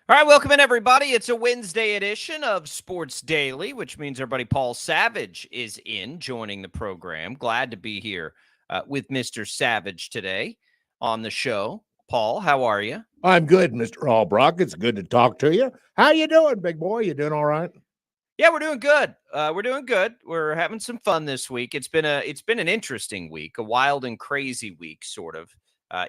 All right, welcome in, everybody. It's a Wednesday edition of Sports Daily, which means our buddy Paul Savage is joining the program. Glad to be here with Mr. Savage today on the show. Paul, how are you? I'm good, Mr. Albracht. It's good to talk to you. How you doing, big boy? You doing all right? Yeah, we're doing good. We're having some fun this week. It's been an interesting week, a wild and crazy week, sort of,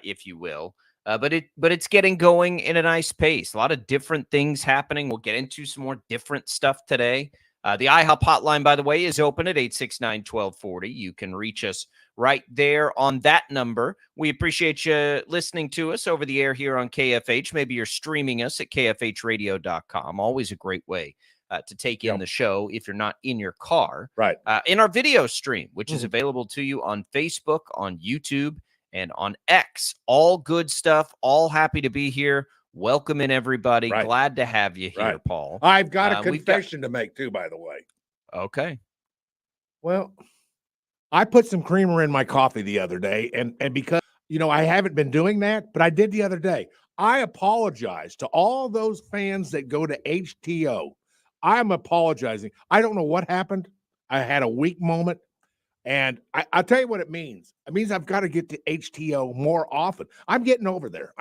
if you will. But it's getting going in a nice pace. A lot of different things happening. We'll get into some more different stuff today. The IHOP hotline, by the way, is open at 869-1240. You can reach us right there on that number. We appreciate you listening to us over the air here on KFH. Maybe you're streaming us at kfhradio.com. Always a great way to take in the show if you're not in your car. Right. In our video stream, which is available to you on Facebook, on YouTube, and on X. All good stuff. All happy to be here. Welcome in, everybody. Right. Glad to have you here, Paul. I've got a confession to make, too, by the way. Okay. Well, I put some creamer in my coffee the other day, and because, I haven't been doing that, but I did the other day. I apologize to all those fans that go to HTO. I'm apologizing. I don't know what happened. I had a weak moment. And I'll tell you what it means. It means I've got to get to HTO more often. I'm getting over there.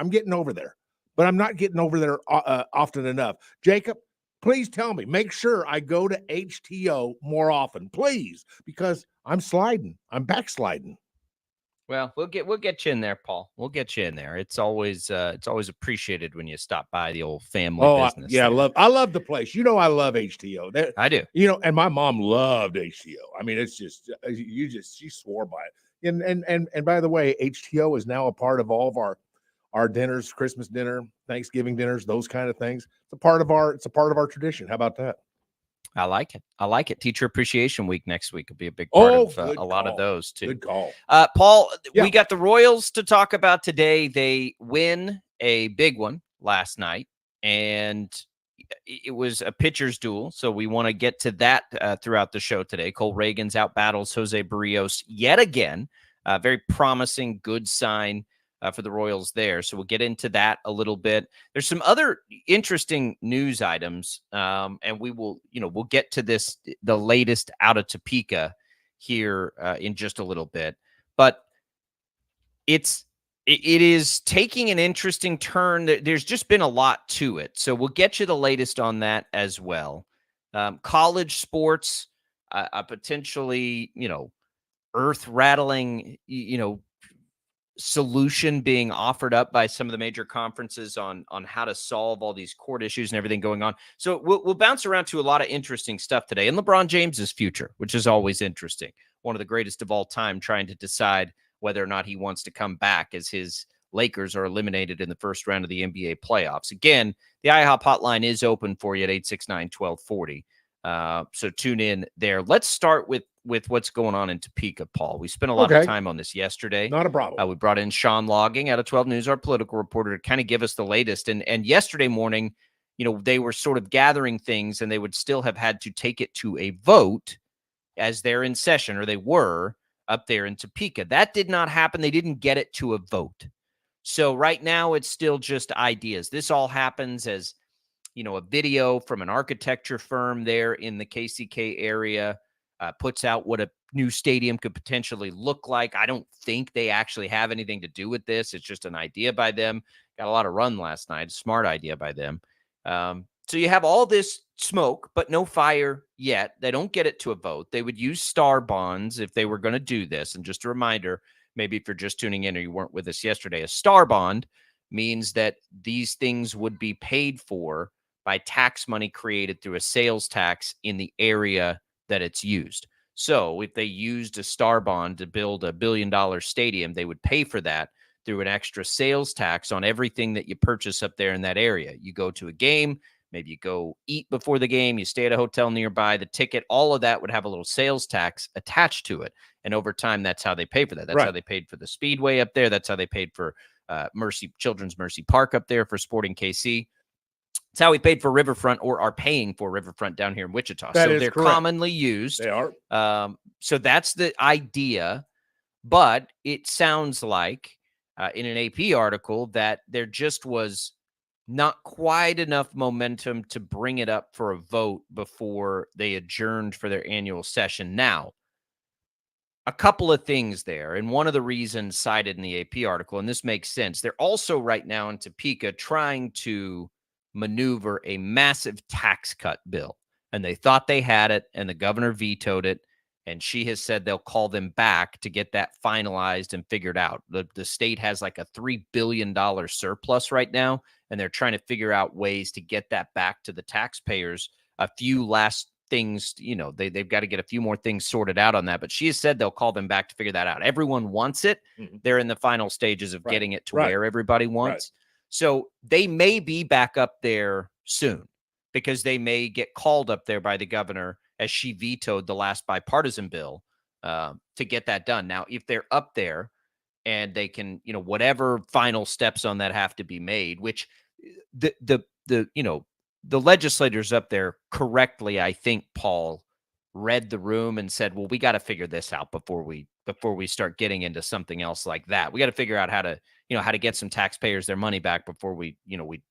But I'm not getting over there often enough. Jacob, please tell me. Make sure I go to HTO more often, please, because I'm sliding. I'm backsliding. Well, we'll get you in there, Paul. We'll get you in there. It's always appreciated when you stop by the old family business. Yeah, I love the place. I love HTO. I do. And my mom loved HTO. I mean, it's just she swore by it. And by the way, HTO is now a part of all of our dinners, Christmas dinner, Thanksgiving dinners, those kind of things. It's a part of our tradition. How about that? I like it. Teacher Appreciation Week next week will be a big part of a lot of those, too. Good call. Paul, we got the Royals to talk about today. They win a big one last night, and it was a pitcher's duel, so we want to get to that throughout the show today. Cole Reagans outbattles Jose Barrios yet again. Very promising, good sign for the Royals there. So we'll get into that a little bit. There's some other interesting news items, and we'll get to this, the latest out of Topeka here in just a little bit. But it is taking an interesting turn. There's just been a lot to it. So we'll get you the latest on that as well. College sports, potentially, earth-rattling, solution being offered up by some of the major conferences on how to solve all these court issues and everything going on. So we'll bounce around to a lot of interesting stuff today. And LeBron James's future, which is always interesting. One of the greatest of all time, trying to decide whether or not he wants to come back as his Lakers are eliminated in the first round of the NBA playoffs. Again, the IHOP hotline is open for you at 869-1240. So tune in there. Let's start with what's going on in Topeka, Paul. We spent a lot of time on this yesterday. Not a problem. We brought in Sean Logging out of 12 News, our political reporter, to kind of give us the latest. And yesterday morning, they were sort of gathering things, and they would still have had to take it to a vote as they're in session, or they were up there in Topeka. That did not happen. They didn't get it to a vote. So right now, it's still just ideas. This all happens as, a video from an architecture firm there in the KCK area puts out what a new stadium could potentially look like. I don't think they actually have anything to do with this. It's just an idea by them. Got a lot of run last night. Smart idea by them. So you have all this smoke, but no fire yet. They don't get it to a vote. They would use star bonds if they were going to do this. And just a reminder, maybe if you're just tuning in or you weren't with us yesterday, a star bond means that these things would be paid for by tax money created through a sales tax in the area that it's used. So if they used a star bond to build $1 billion stadium, they would pay for that through an extra sales tax on everything that you purchase up there in that area. You go to a game, maybe you go eat before the game, you stay at a hotel nearby, the ticket, all of that would have a little sales tax attached to it. And over time, that's how they pay for that. That's how they paid for the Speedway up there. That's how they paid for Children's Mercy Park up there for Sporting KC. It's how we paid for Riverfront, or are paying for Riverfront down here in Wichita. That so is they're correct. Commonly used. They are. So that's the idea. But it sounds like in an AP article that there just was not quite enough momentum to bring it up for a vote before they adjourned for their annual session. Now, a couple of things there, and one of the reasons cited in the AP article, and this makes sense, they're also right now in Topeka trying to maneuver a massive tax cut bill. And they thought they had it, and the governor vetoed it. And she has said they'll call them back to get that finalized and figured out. The state has like a $3 billion surplus right now, and they're trying to figure out ways to get that back to the taxpayers. A few last things, they've got to get a few more things sorted out on that. But she has said they'll call them back to figure that out. Everyone wants it. Mm-hmm. They're in the final stages of getting it to where everybody wants. Right. So they may be back up there soon because they may get called up there by the governor as she vetoed the last bipartisan bill to get that done. Now, if they're up there and they can, whatever final steps on that have to be made, which the legislators up there correctly, I think, Paul, read the room and said, well, we got to figure this out before we start getting into something else like that. We got to figure out how to get some taxpayers their money back before we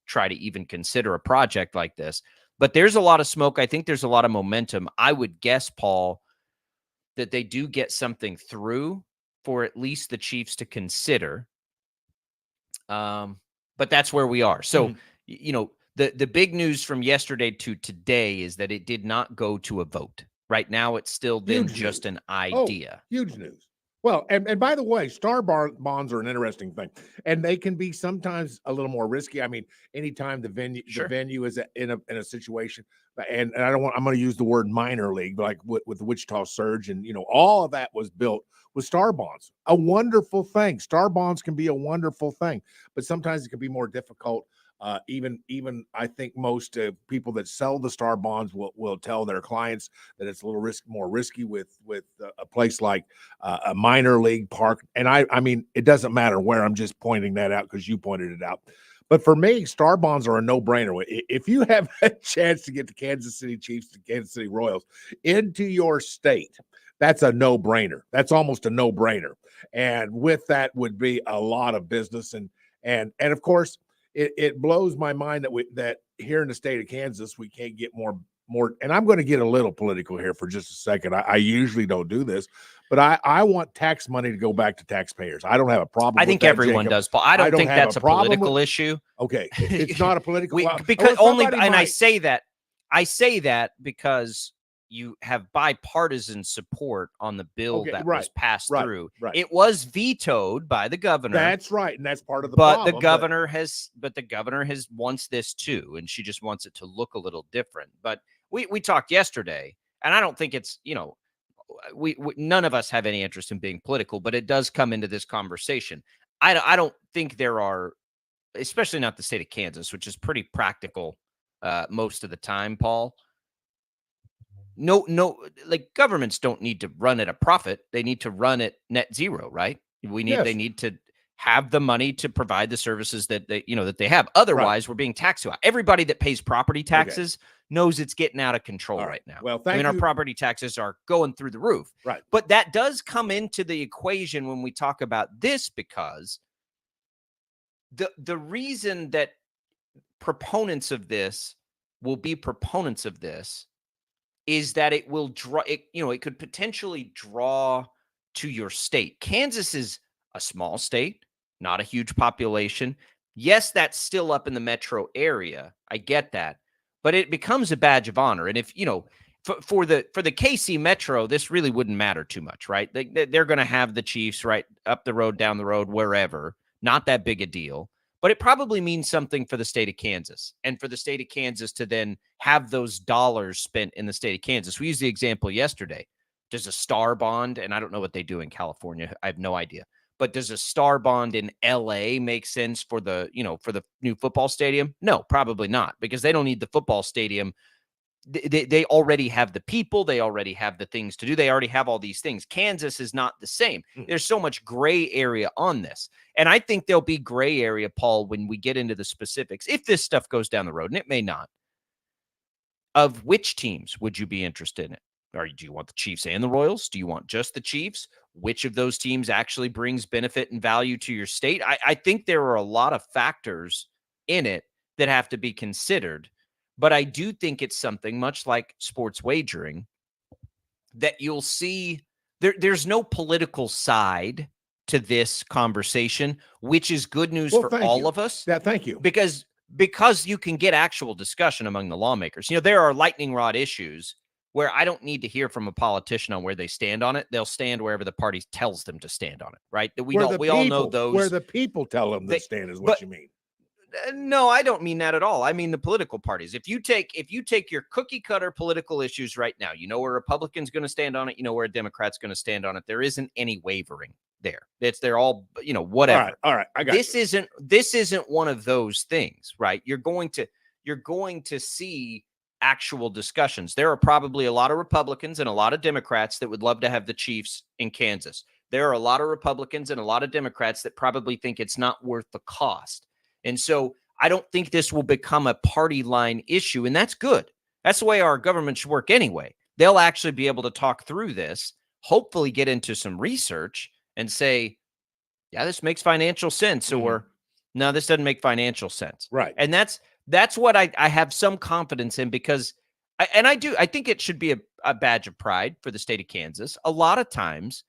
try to even consider a project like this. But there's a lot of smoke. I think there's a lot of momentum. I would guess, Paul, that they do get something through for at least the Chiefs to consider. But that's where we are. So, the big news from yesterday to today is that it did not go to a vote. Right now, it's still been just an idea. Huge news. Well, and by the way, bonds are an interesting thing, and they can be sometimes a little more risky. I mean, anytime the venue is in a situation, and I don't want, I'm going to use the word minor league, but like with the Wichita Surge, and all of that was built with star bonds. A wonderful thing. Star bonds can be a wonderful thing, but sometimes it can be more difficult. Even I think most people that sell the star bonds will tell their clients that it's a little more risky with a place like a minor league park. And I mean, it doesn't matter where. I'm just pointing that out because you pointed it out. But for me, star bonds are a no-brainer. If you have a chance to get the Kansas City Chiefs, the Kansas City Royals into your state, that's a no-brainer. That's almost a no-brainer. And with that would be a lot of business. And of course, it blows my mind that here in the state of Kansas, we can't get more, and I'm going to get a little political here for just a second. I usually don't do this, but I want tax money to go back to taxpayers. I don't have a problem I think everyone does, Paul. I don't think that's a political issue. Okay. It's not a political because only, and I say that because you have bipartisan support on the bill that was passed through. Right. It was vetoed by the governor. That's right, and that's part of the problem. But the governor has wants this too, and she just wants it to look a little different. But we talked yesterday, and I don't think it's we none of us have any interest in being political, but it does come into this conversation. I don't think there are, especially not the state of Kansas, which is pretty practical most of the time, Paul. No, like governments don't need to run at a profit. They need to run at net zero, right? They need to have the money to provide the services that they have. Otherwise, we're being taxed too high. Everybody that pays property taxes knows it's getting out of control right now. Well, our property taxes are going through the roof. Right. But that does come into the equation when we talk about this, because the reason that proponents of this will be proponents of this is that it will draw it, it could potentially draw to your state. Kansas is a small state, not a huge population. Yes, that's still up in the metro area. I get that. But it becomes a badge of honor. And if, for the KC Metro, this really wouldn't matter too much, right? They're going to have the Chiefs right up the road, down the road, wherever. Not that big a deal. But it probably means something for the state of Kansas, and for the state of Kansas to then have those dollars spent in the state of Kansas. We used the example yesterday. Does a star bond, and I don't know what they do in California. I have no idea. But does a star bond in LA make sense for the new football stadium? No, probably not, because they don't need the football stadium. They already have the people. They already have the things to do. They already have all these things. Kansas is not the same. There's so much gray area on this. And I think there'll be gray area, Paul, when we get into the specifics, if this stuff goes down the road, and it may not, of which teams would you be interested in it? Or do you want the Chiefs and the Royals? Do you want just the Chiefs? Which of those teams actually brings benefit and value to your state? I think there are a lot of factors in it that have to be considered. But I do think it's something much like sports wagering that you'll see there's no political side to this conversation, which is good news Well, for thank all you. of us. Yeah, thank you. Because you can get actual discussion among the lawmakers. There are lightning rod issues where I don't need to hear from a politician on where they stand on it. They'll stand wherever the party tells them to stand on it, right? We all know those. Where the people tell them to stand is what you mean. No, I don't mean that at all. I mean the political parties. If you take your cookie cutter political issues right now, you know where Republicans going to stand on it. You know where a Democrat's going to stand on it. There isn't any wavering there. They're all whatever. All right. I got this. Isn't one of those things, right? You're going to see actual discussions. There are probably a lot of Republicans and a lot of Democrats that would love to have the Chiefs in Kansas. There are a lot of Republicans and a lot of Democrats that probably think it's not worth the cost. And so I don't think this will become a party line issue, and that's good. That's the way our government should work anyway. They'll actually be able to talk through this, hopefully get into some research and say, yeah, this makes financial sense, or no, this doesn't make financial sense. Right. And that's what I have some confidence in, because I think it should be a badge of pride for the state of Kansas. A lot of times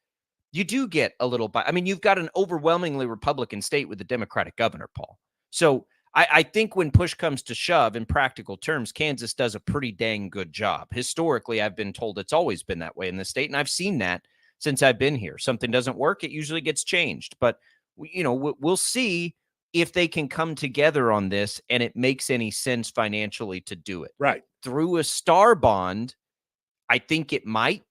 you do get a little you've got an overwhelmingly Republican state with a Democratic governor, Paul. So I think when push comes to shove, in practical terms, Kansas does a pretty dang good job. Historically, I've been told it's always been that way in the state, and I've seen that since I've been here. Something doesn't work, it usually gets changed. But we'll see if they can come together on this and it makes any sense financially to do it. Right. Through a star bond, I think it might.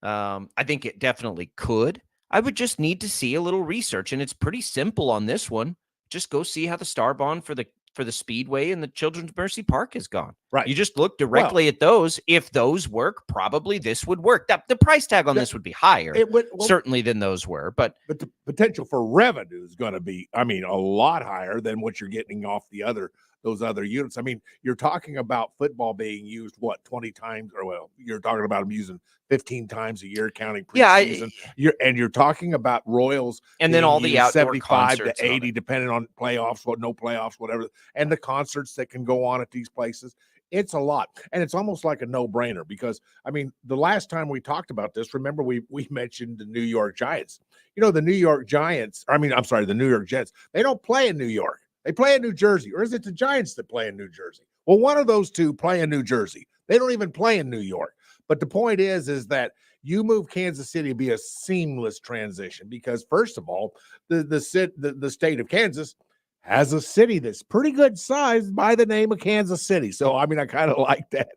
I think it definitely could. I would just need to see a little research, and it's pretty simple on this one. Just go see how the star bond for the Speedway and the Children's Mercy Park has gone. Right. You just look directly at those. If those work, probably this would work. The price tag on this would be higher, certainly, than those were. But the potential for revenue is going to be, a lot higher than what you're getting off those other units. You're talking about football being used, 20 times, you're talking about them using 15 times a year, counting preseason. You're talking about Royals, and then all the outdoor 75 to 80, depending on playoffs, no playoffs, whatever, and the concerts that can go on at these places. It's a lot, and it's almost like a no-brainer, because the last time we talked about this, remember we mentioned the New York Giants. The New York Giants, the New York Jets, they don't play in New York. They play in New Jersey. Or is it the Giants that play in New Jersey? Well, one of those two play in New Jersey. They don't even play in New York. But the point is that you move Kansas City to be a seamless transition, because first of all, the state of Kansas has a city that's pretty good sized by the name of Kansas City. So, I kind of like that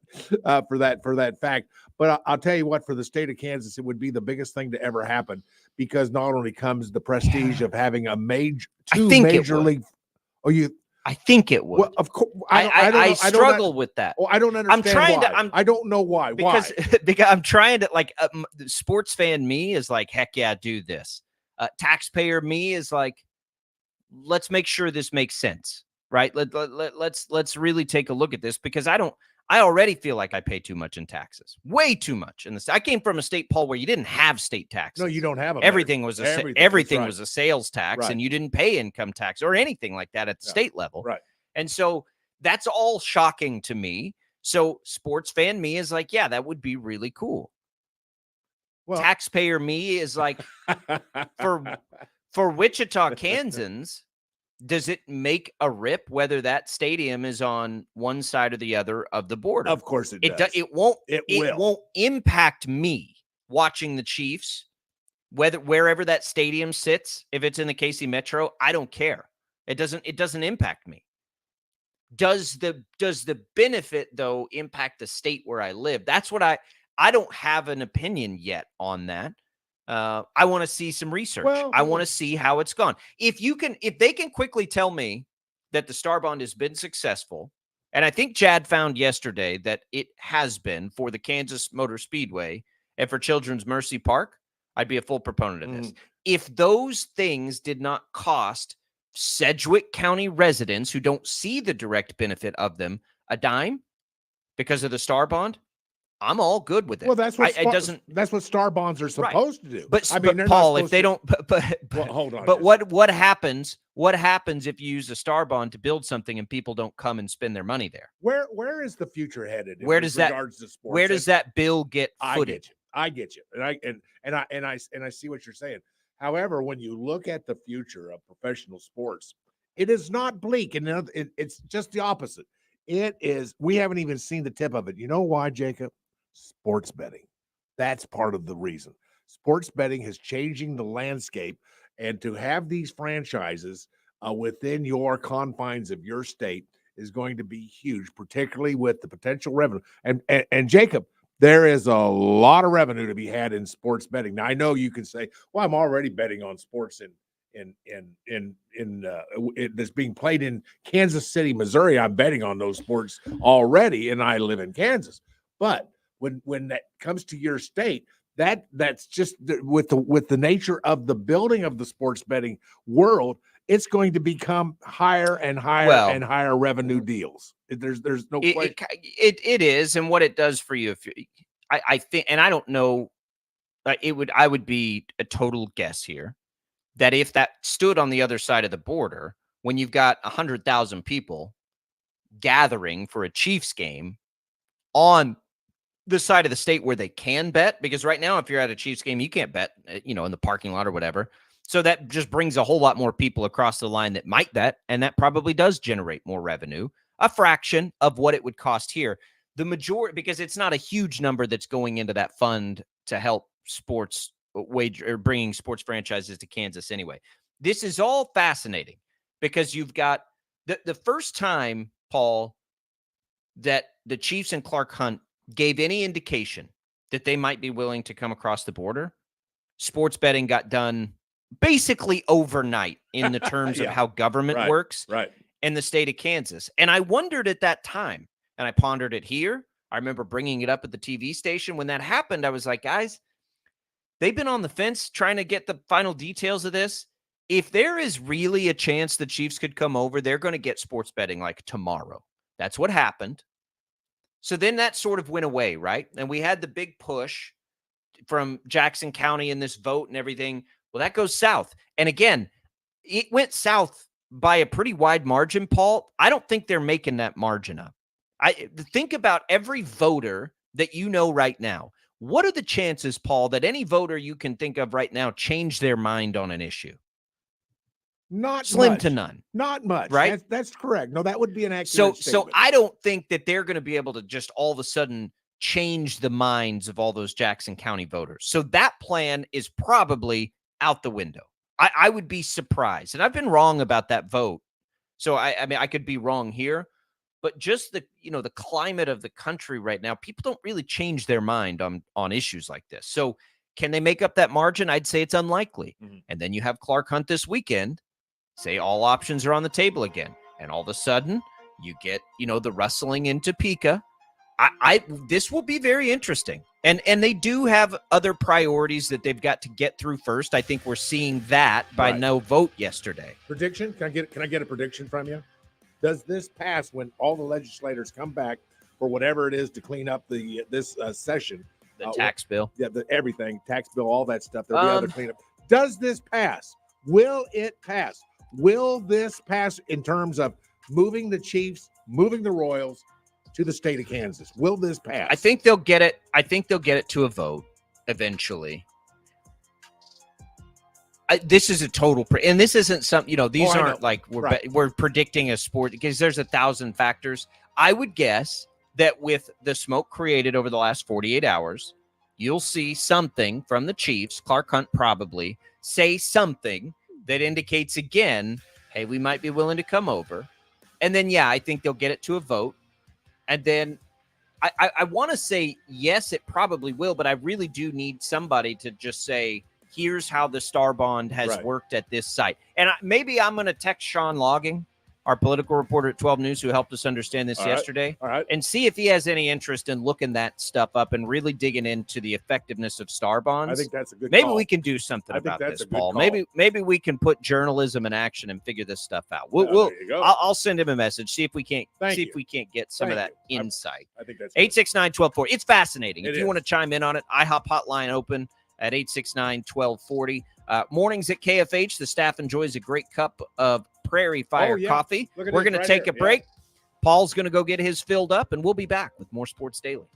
for that fact. But I'll tell you what, for the state of Kansas, it would be the biggest thing to ever happen, because not only comes the prestige of having a two major league. I think it would. Well, of course, I struggle with that. Well, I don't understand. I don't know why. Because I'm trying to, sports fan me is like, heck yeah, do this. Taxpayer me is like, let's make sure this makes sense, right? Let's really take a look at this, because I already feel like I pay too much in taxes, way too much. I came from a state, Paul, where you didn't have state taxes. No, you don't have them. Everything was was a sales tax, and you didn't pay income tax or anything like that at the state level. Right. And so that's all shocking to me. So sports fan me is like, yeah, that would be really cool. Well, taxpayer me is like, for Wichita, Kansans, does it make a rip whether that stadium is on one side or the other of the border? Of course it does. It won't impact me watching the Chiefs, wherever that stadium sits. If it's in the KC Metro, I don't care. It doesn't impact me. Does the benefit, though, impact the state where I live? That's what I don't have an opinion yet on that. I want to see some research. I want to see how it's gone. If they can quickly tell me that the star bond has been successful, and I think Chad found yesterday that it has been for the Kansas Motor Speedway and for Children's Mercy Park, I'd be a full proponent of this. If those things did not cost Sedgwick County residents who don't see the direct benefit of them a dime because of the star bond, I'm all good with it. Well, that's what it doesn't. that's what star bonds are supposed to do. But I mean, but Paul, if they don't, well, hold on. But what happens? What happens if you use a star bond to build something and people don't come and spend their money there? Where is the future headed? Where does that? Where does that bill get footed? I get you, and I see what you're saying. However, when you look at the future of professional sports, it is not bleak, and it's just the opposite. It is. We haven't even seen the tip of it. You know why, Jacob? Sports betting. That's part of the reason. Sports betting is changing the landscape, and to have these franchises within your confines of your state is going to be huge, particularly with the potential revenue. And Jacob, there is a lot of revenue to be had in sports betting. Now, I know you can say, "Well, I'm already betting on sports that's being played in Kansas City, Missouri. I'm betting on those sports already, and I live in Kansas." But when that comes to your state, that's just with the nature of the building of the sports betting world, it's going to become higher and higher and higher revenue deals. There's no question. It is, and what it does for you, I think, and I don't know, I would be a total guess here that if that stood on the other side of the border, when you've got 100,000 people gathering for a Chiefs game on the side of the state where they can bet, because right now, if you're at a Chiefs game, you can't bet, in the parking lot or whatever. So that just brings a whole lot more people across the line that might bet, and that probably does generate more revenue, a fraction of what it would cost here. The majority, because it's not a huge number that's going into that fund to help sports wager or bringing sports franchises to Kansas anyway. This is all fascinating because you've got the first time, Paul, that the Chiefs and Clark Hunt gave any indication that they might be willing to come across the border, sports betting got done basically overnight in the terms of how government works in the state of Kansas. And I wondered at that time, and I pondered it here. I remember bringing it up at the TV station. When that happened, I was like, guys, they've been on the fence trying to get the final details of this. If there is really a chance the Chiefs could come over, they're going to get sports betting like tomorrow. That's what happened. So then that sort of went away, right? And we had the big push from Jackson County in this vote and everything. Well, that goes south. And again, it went south by a pretty wide margin, Paul. I don't think they're making that margin up. I think about every voter that you know right now. What are the chances, Paul, that any voter you can think of right now change their mind on an issue? Not slim much. To none. Not much. Right? That's correct. No, that would be an accurate statement. So I don't think that they're going to be able to just all of a sudden change the minds of all those Jackson County voters. So that plan is probably out the window. I would be surprised. And I've been wrong about that vote. So I mean, I could be wrong here, but just the climate of the country right now, people don't really change their mind on issues like this. So can they make up that margin? I'd say it's unlikely. Mm-hmm. And then you have Clark Hunt this weekend, say all options are on the table again. And all of a sudden you get, the rustling in Topeka. This will be very interesting. And they do have other priorities that they've got to get through first. I think we're seeing that by no vote yesterday. Prediction? Can I get a prediction from you? Does this pass when all the legislators come back for whatever it is to clean up this session? The tax bill. Yeah, everything, tax bill, all that stuff. There'll be other cleanup. Does this pass? Will it pass? Will this pass in terms of moving the Chiefs, moving the Royals to the state of Kansas? Will this pass? I think they'll get it. I think they'll get it to a vote eventually. This is a total, and this isn't something, these aren't like we're predicting a sport because there's 1,000 factors. I would guess that with the smoke created over the last 48 hours, you'll see something from the Chiefs, Clark Hunt probably, say something that indicates again, hey, we might be willing to come over. And then, I think they'll get it to a vote. And then I want to say, yes, it probably will, but I really do need somebody to just say, here's how the Star Bond has worked at this site. And maybe I'm going to text Sean Logging, our political reporter at 12 News, who helped us understand this yesterday, All right. and see if he has any interest in looking that stuff up and really digging into the effectiveness of star bonds. I think that's a good Maybe call. we can do something I think about that's this, a good Paul. call. Maybe we can put journalism in action and figure this stuff out. There you go. I'll send him a message. See if we can't Thank if we can't get some of that insight. I think that's good. 869-1240. It's fascinating. It If you is. want to chime in on it, IHOP hotline open at 869-1240. Mornings at KFH, the staff enjoys a great cup of Prairie Fire coffee. We're going to take a break. Paul's going to go get his filled up, and we'll be back with more Sports Daily.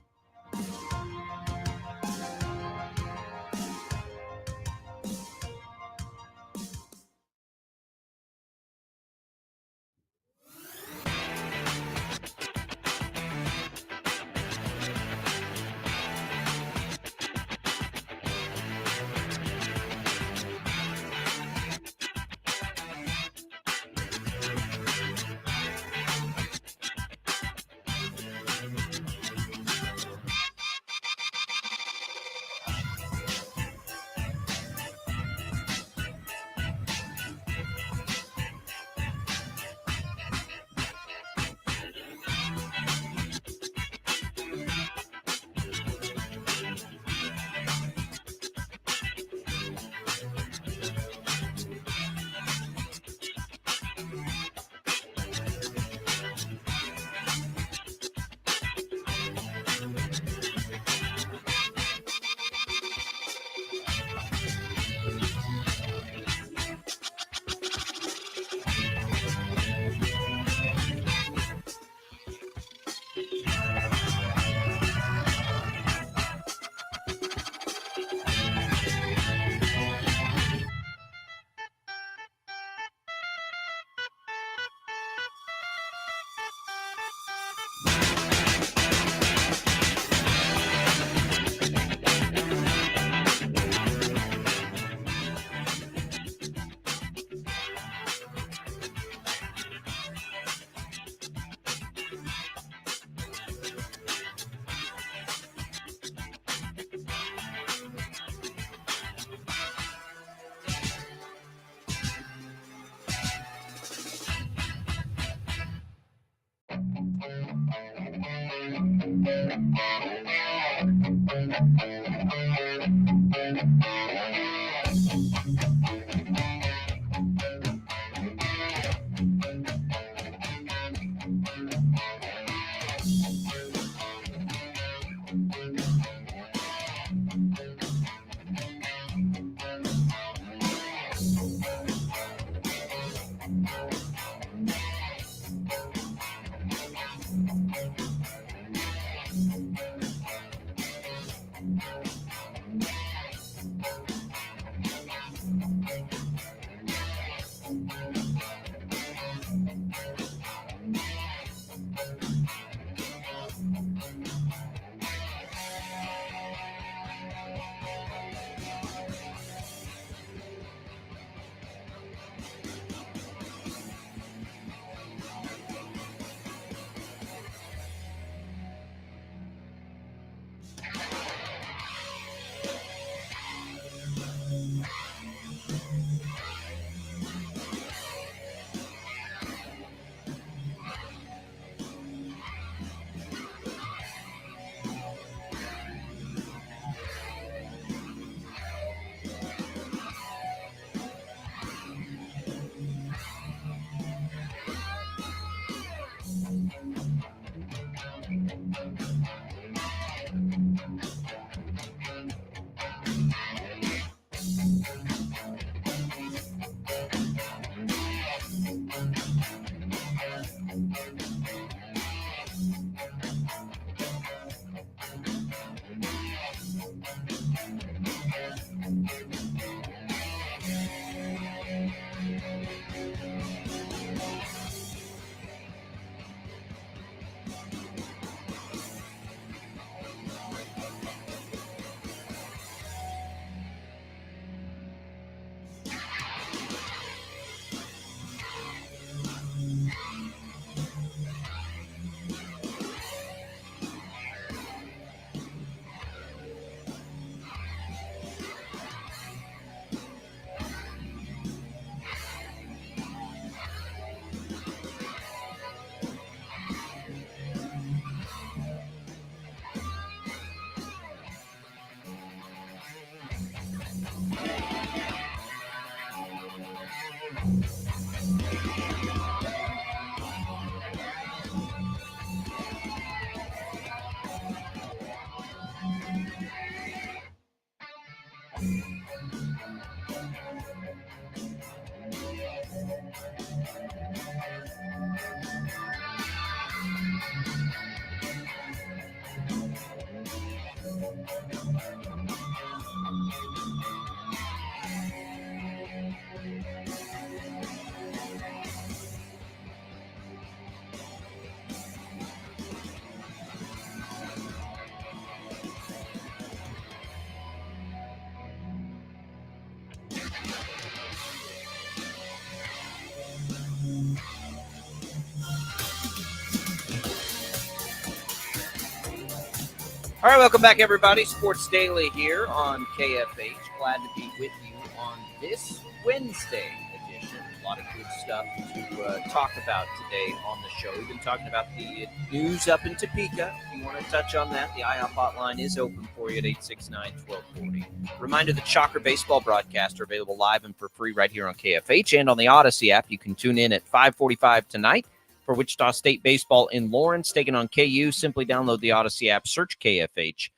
All right, welcome back, everybody. Sports Daily here on KFH. Glad to be with you on this Wednesday edition. A lot of good stuff to talk about today on the show. We've been talking about the news up in Topeka. If you want to touch on that, the IOP hotline is open for you at 869-1240. Reminder, the Shocker baseball broadcasts are available live and for free right here on KFH and on the Odyssey app. You can tune in at 5:45 tonight. For Wichita State baseball in Lawrence, taking on KU, simply download the Odyssey app, search KFH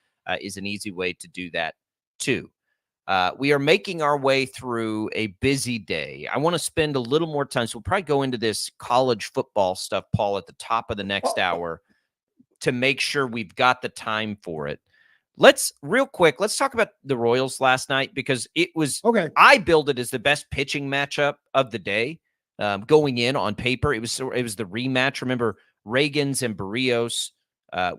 is an easy way to do that too. We are making our way through a busy day. I want to spend a little more time, so we'll probably go into this college football stuff, Paul, at the top of the next hour to make sure we've got the time for it. Let's talk about the Royals last night because it was okay. I billed it as the best pitching matchup of the day. Going in on paper, it was the rematch. Remember, Reagans and Barrios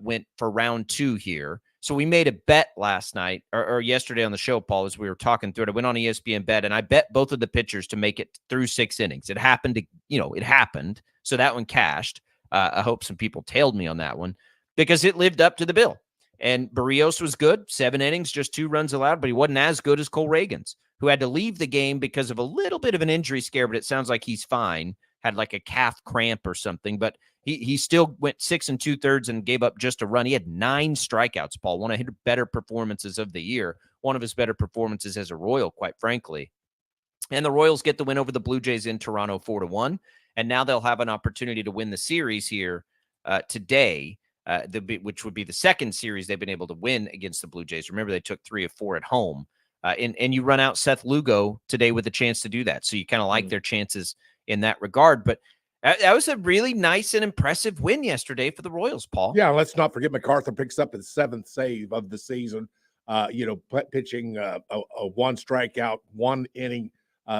went for round 2 here. So we made a bet last night or yesterday on the show, Paul, as we were talking through it. I went on ESPN Bet, and I bet both of the pitchers to make it through 6 innings. It happened. It happened. So that one cashed. I hope some people tailed me on that one because it lived up to the bill. And Barrios was good, 7 innings, just 2 runs allowed, but he wasn't as good as Cole Reagans, who had to leave the game because of a little bit of an injury scare, but it sounds like he's fine. Had like a calf cramp or something, but he still went 6 2/3 and gave up just a run. He had 9 strikeouts, Paul, one of his better performances of the year, one of his better performances as a Royal, quite frankly. And the Royals get the win over the Blue Jays in Toronto 4-1, and now they'll have an opportunity to win the series here today. Which would be the second series they've been able to win against the Blue Jays. Remember, they took 3 of 4 at home. And you run out Seth Lugo today with a chance to do that. So you kind of like their chances in that regard. But that was a really nice and impressive win yesterday for the Royals, Paul. Yeah, let's not forget MacArthur picks up his 7th save of the season, pitching a 1 strikeout, 1 inning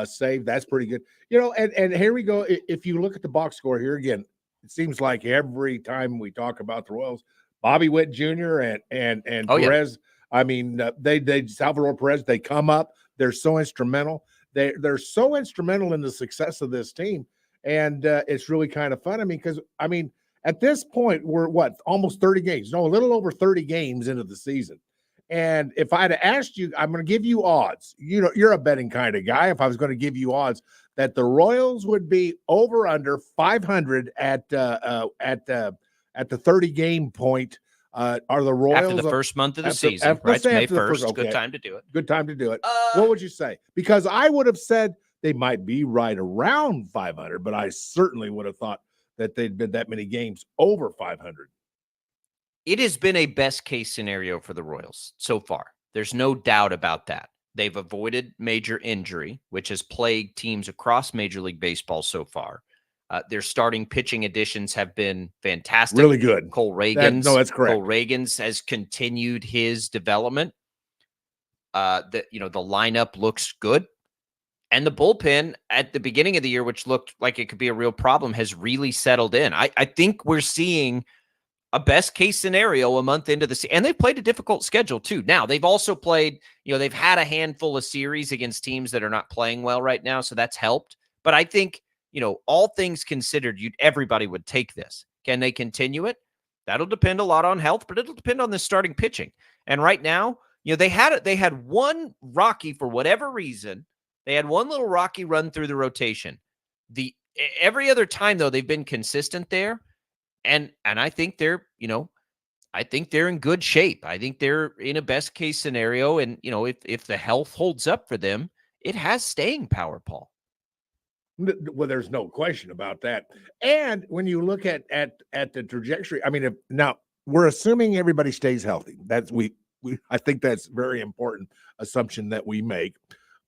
save. That's pretty good. And here we go. If you look at the box score here again, it seems like every time we talk about the Royals, Bobby Witt Jr. and Perez, yeah. I mean, they Salvador Perez, they come up. They're so instrumental. They're so instrumental in the success of this team, and it's really kind of fun. Because at this point we're almost 30 games, a little over 30 games into the season. And if I'd have asked you, I'm going to give you odds. You're a betting kind of guy. If I was going to give you odds that the Royals would be over under 500 at the 30 game point, are the Royals after the first month of the season? Right, May 1st. Good time to do it. Good time to do it. What would you say? Because I would have said they might be right around 500, but I certainly would have thought that they'd been that many games over 500. It has been a best case scenario for the Royals so far. There's no doubt about that. They've avoided major injury, which has plagued teams across Major League Baseball so far. Their starting pitching additions have been fantastic. Really good. Cole Reagans. That's correct. Cole Reagans has continued his development. The lineup looks good. And the bullpen at the beginning of the year, which looked like it could be a real problem, has really settled in. I think we're seeing a best case scenario a month into the season. And they've played a difficult schedule too. Now they've also played, they've had a handful of series against teams that are not playing well right now. So that's helped. But I think, all things considered, everybody would take this. Can they continue it? That'll depend a lot on health, but it'll depend on the starting pitching. And right now, they had one rocky for whatever reason. They had one little rocky run through the rotation. Every other time though, they've been consistent there. And I think they're, in good shape. I think they're in a best case scenario. And, if the health holds up for them, it has staying power, Paul. Well, there's no question about that. And when you look at the trajectory, now we're assuming everybody stays healthy. That's I think that's very important assumption that we make.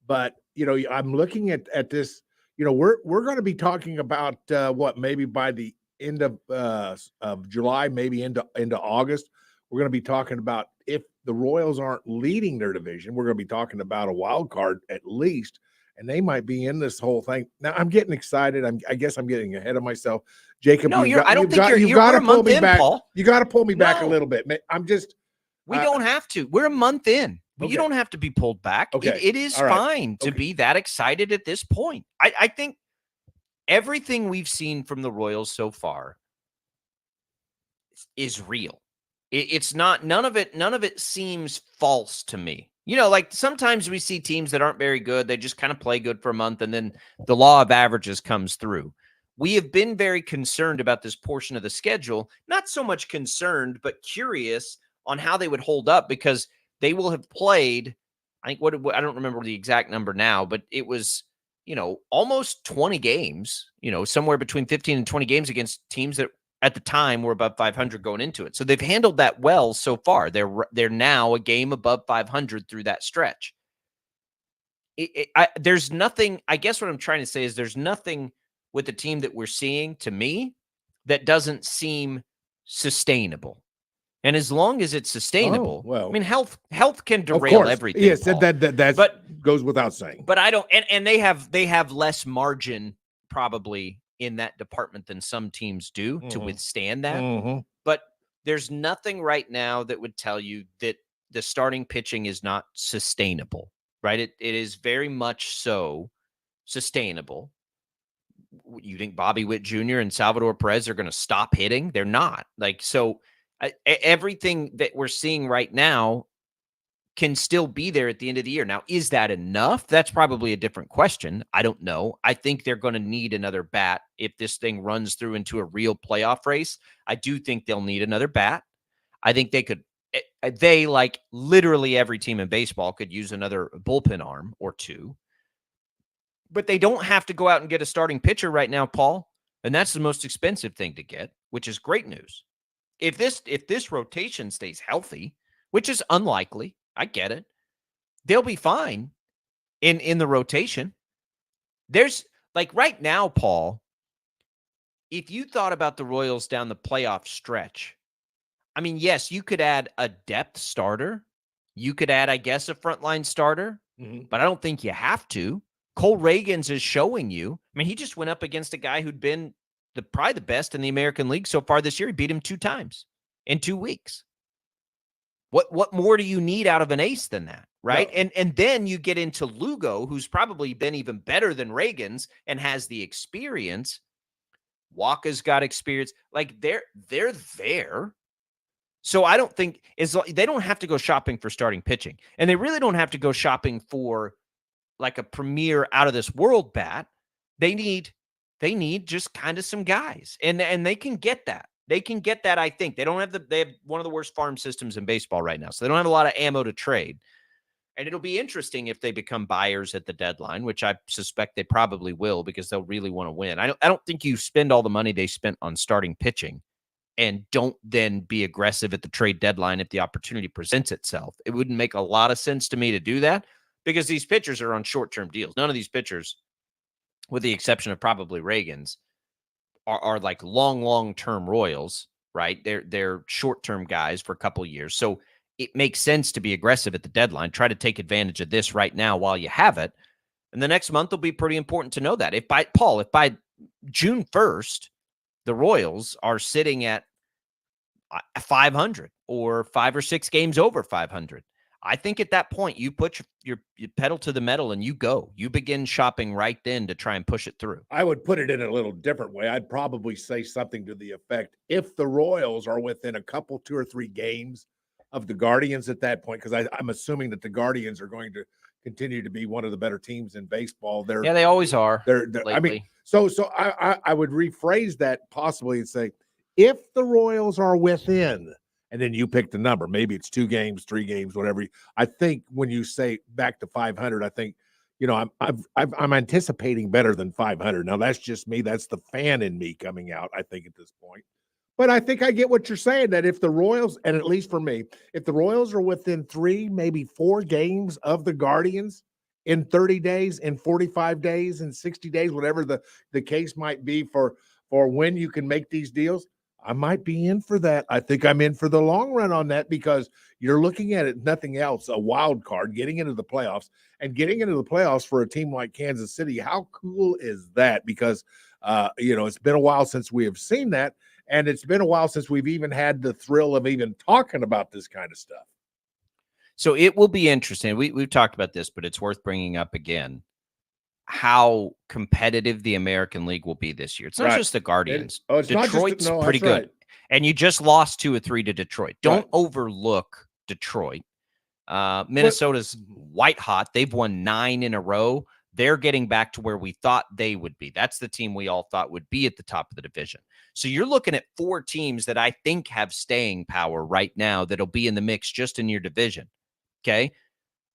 But, I'm looking at this, we're going to be talking about what maybe by the end of July, maybe into August, we're going to be talking about if the Royals aren't leading their division, we're going to be talking about a wild card at least, and they might be in this whole thing. Now I'm getting excited. I guess I'm getting ahead of myself. Jacob, No, you've I don't think you've you're got we're to a pull month me in, back. Paul. You got to pull me back a No. little bit. I'm just. We don't have to. We're a month in. Okay. You don't have to be pulled back. Okay. It is All right. fine to be that excited at this point. I think everything we've seen from the Royals so far is real. It's not, none of it seems false to me. Like sometimes we see teams that aren't very good. They just kind of play good for a month and then the law of averages comes through. We have been very concerned about this portion of the schedule, not so much concerned, but curious on how they would hold up because they will have played, I think I don't remember the exact number now, but it was, almost 20 games, somewhere between 15 and 20 games against teams that at the time were above 500 going into it. So they've handled that well so far. They're now a game above 500 through that stretch. There's nothing, I guess what I'm trying to say is there's nothing with the team that we're seeing to me that doesn't seem sustainable. And as long as it's sustainable, I mean, health can derail everything. Yes, Paul. that goes without saying. But I don't, and they have less margin probably in that department than some teams do to withstand that. But there's nothing right now that would tell you that the starting pitching is not sustainable, right? It is very much so sustainable. You think Bobby Witt Jr. and Salvador Perez are going to stop hitting? They're not. Everything that we're seeing right now can still be there at the end of the year. Now, is that enough? That's probably a different question. I don't know. I think they're going to need another bat if this thing runs through into a real playoff race. I do think they'll need another bat. I think they like literally every team in baseball could use another bullpen arm or two. But they don't have to go out and get a starting pitcher right now, Paul. And that's the most expensive thing to get, which is great news. If this rotation stays healthy, which is unlikely, I get it, they'll be fine in the rotation. There's like right now, Paul, if you thought about the Royals down the playoff stretch, I mean, yes, you could add a depth starter. You could add, I guess, a frontline starter, but I don't think you have to. Cole Reagans is showing you. I mean, he just went up against a guy who'd been probably the best in the American League so far this year. He beat him 2 times in 2 weeks. What more do you need out of an ace than that, right? No. And then you get into Lugo, who's probably been even better than Reagans and has the experience. Walker's got experience. Like they're there. So I don't think they don't have to go shopping for starting pitching, and they really don't have to go shopping for like a premier out of this world bat. They need just kind of some guys, and they can get that. They can get that. I think they have one of the worst farm systems in baseball right now. So they don't have a lot of ammo to trade. And it'll be interesting if they become buyers at the deadline, which I suspect they probably will because they'll really want to win. I don't think you spend all the money they spent on starting pitching and don't then be aggressive at the trade deadline if the opportunity presents itself. It wouldn't make a lot of sense to me to do that because these pitchers are on short-term deals. None of these pitchers, with the exception of probably Reagans, are like long-term Royals, right? They're short-term guys for a couple of years. So it makes sense to be aggressive at the deadline. Try to take advantage of this right now while you have it. And the next month will be pretty important to know that. If by June 1st, the Royals are sitting at 500 or 5 or 6 games over 500, I think at that point you put your pedal to the metal and you go. You begin shopping right then to try and push it through. I would put it in a little different way. I'd probably say something to the effect, if the Royals are within a couple, 2 or 3 games of the Guardians at that point, because I'm assuming that the Guardians are going to continue to be one of the better teams in baseball. They always are. I mean, so I would rephrase that possibly and say, if the Royals are within, and then you pick the number, maybe it's 2 games, 3 games, whatever. I think when you say back to 500, I think, I'm anticipating better than 500. Now that's just me. That's the fan in me coming out, I think, at this point. But I think I get what you're saying, that if the Royals, and at least for me, if the Royals are within 3, maybe 4 games of the Guardians in 30 days, in 45 days, in 60 days, whatever the case might be for when you can make these deals, I might be in for that. I think I'm in for the long run on that because you're looking at it, nothing else, a wild card, getting into the playoffs and getting into the playoffs for a team like Kansas City. How cool is that? Because, it's been a while since we have seen that. And it's been a while since we've even had the thrill of even talking about this kind of stuff. So it will be interesting. We've talked about this, but it's worth bringing up again how competitive the American League will be this year. It's not just the Guardians. Detroit's pretty good. Right. And you just lost 2 or 3 to Detroit. Don't overlook Detroit. Minnesota's white hot. They've won 9 in a row. They're getting back to where we thought they would be. That's the team we all thought would be at the top of the division. So you're looking at 4 teams that I think have staying power right now that'll be in the mix just in your division. Okay.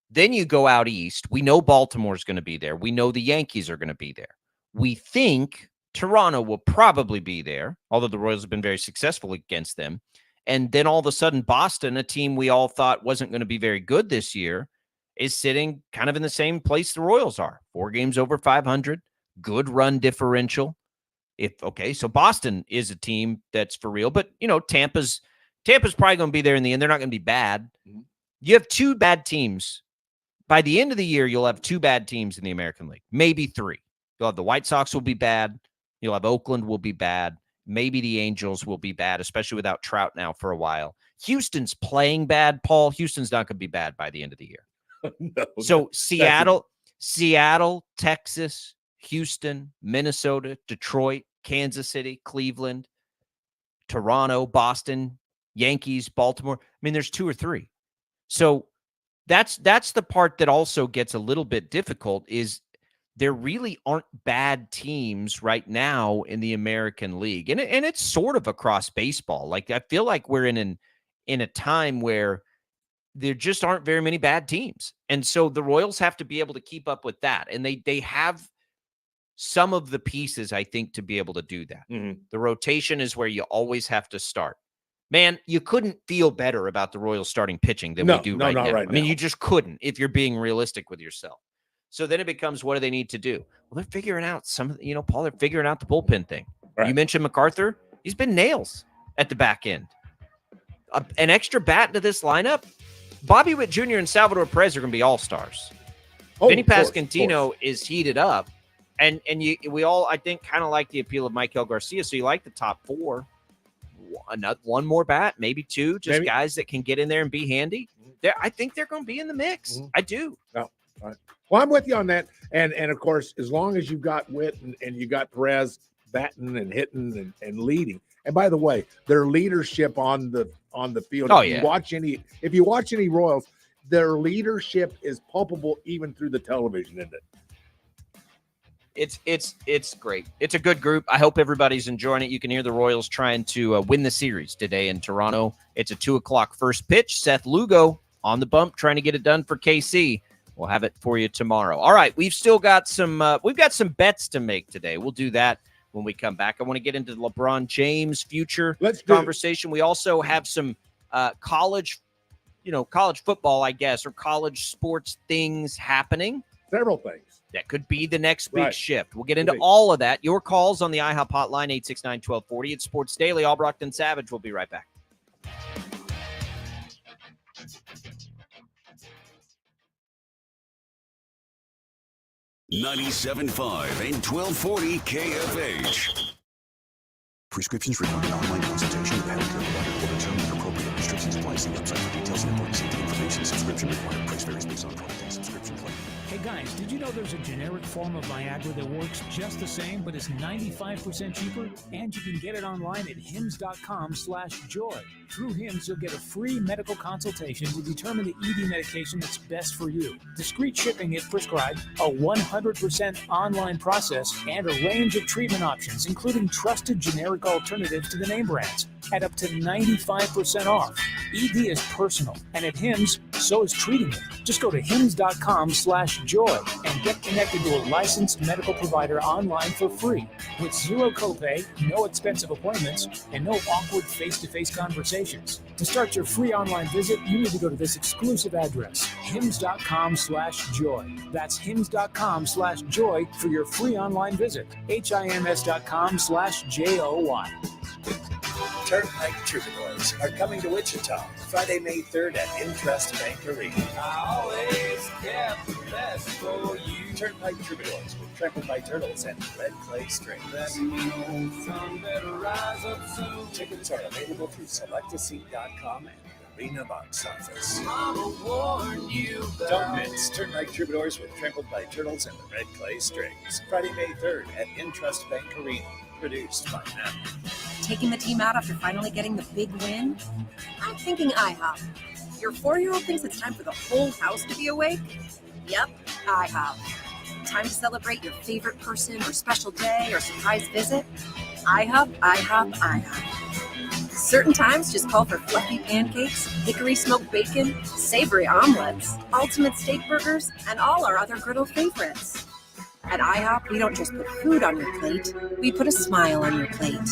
Then you go out east. We know Baltimore's going to be there. We know the Yankees are going to be there. We think Toronto will probably be there, although the Royals have been very successful against them. And then all of a sudden, Boston, a team we all thought wasn't going to be very good this year, is sitting kind of in the same place the Royals are. 4 games over 500, good run differential. So Boston is a team that's for real, but Tampa's probably going to be there in the end. They're not going to be bad. Mm-hmm. You have 2 bad teams. By the end of the year, you'll have 2 bad teams in the American League, maybe 3. You'll have the White Sox will be bad. You'll have Oakland will be bad. Maybe the Angels will be bad, especially without Trout now for a while. Houston's playing bad, Paul. Houston's not going to be bad by the end of the year. No, so Seattle, Texas, Houston, Minnesota, Detroit, Kansas City, Cleveland, Toronto, Boston, Yankees, Baltimore. I mean, there's 2 or 3. So that's the part that also gets a little bit difficult is there really aren't bad teams right now in the American League. And it's sort of across baseball. Like I feel like we're in a time where there just aren't very many bad teams. And so the Royals have to be able to keep up with that. And they have some of the pieces, I think, to be able to do that. Mm-hmm. The rotation is where you always have to start. Man, you couldn't feel better about the Royals starting pitching than we do right now. I mean, you just couldn't if you're being realistic with yourself. So then it becomes, what do they need to do? Well, they're figuring out Paul, they're figuring out the bullpen thing. Right. You mentioned MacArthur. He's been nails at the back end. An extra bat into this lineup. Bobby Witt Jr. and Salvador Perez are going to be all-stars. Vinny Pasquantino is heated up. And we all, I think, kind of like the appeal of Michael Garcia. So you like the top 4. One more bat, maybe 2, guys that can get in there and be handy. I think they're going to be in the mix. Mm-hmm. I do. No, right. Well, I'm with you on that. And of course, as long as you've got Witt and you got Perez batting and hitting and leading. And by the way, their leadership on the field. If you watch any Royals, their leadership is palpable even through the television, isn't it? It's great. It's a good group. I hope everybody's enjoying it. You can hear the Royals trying to win the series today in Toronto. It's a 2:00 first pitch. Seth Lugo on the bump trying to get it done for KC. We'll have it for you tomorrow. All right, we've still got some bets to make today. We'll do that when we come back. I want to get into the LeBron James future conversation. We also have some college football, I guess, or college sports things happening. Several things. That could be the next big shift. We'll get into all of that. Your calls on the IHOP hotline, 869-1240. It's Sports Daily. Albracht and Savage. We'll be right back. .97.5 and 1240 KFH. Prescriptions require an online consultation with a healthcare provider or determine if appropriate. Restrictions apply. See website for details and important safety information. Subscription required. Price varies based on product and subscription plan. Hey guys, did you know there's a generic form of Viagra that works just the same but is 95% cheaper? And you can get it online at hims.com/joy. Through Hims, you'll get a free medical consultation to determine the ED medication that's best for you. Discreet shipping if prescribed, a 100% online process, and a range of treatment options, including trusted generic alternatives to the name brands. at up to 95% off. ED is personal, and at Hims, so is treating it. Just go to hims.com/joy and get connected to a licensed medical provider online for free with zero copay, no expensive appointments, and no awkward face-to-face conversations. To start your free online visit, you need to go to this exclusive address, hims.com/joy. That's hims.com/joy for your free online visit. HIMS.com/JOY. Turnpike Troubadours are coming to Wichita Friday, May 3rd at Intrust Bank Arena. I always kept the best for you. Turnpike Troubadours with Trampled by Turtles and Red Clay Strings. Some better rise up soon. Tickets are available through selectaseat.com and the Arena box office. Mama warned you. Don't miss Turnpike Troubadours with Trampled by Turtles and the Red Clay Strings. Friday, May 3rd at Intrust Bank Arena. Produced by them. Taking the team out after finally getting the big win? I'm thinking IHOP. Your 4-year-old thinks it's time for the whole house to be awake? Yep, IHOP. Time to celebrate your favorite person or special day or surprise visit? IHOP, IHOP, IHOP. Certain times just call for fluffy pancakes, hickory smoked bacon, savory omelets, ultimate steak burgers, and all our other griddle favorites. At IHOP, we don't just put food on your plate, we put a smile on your plate.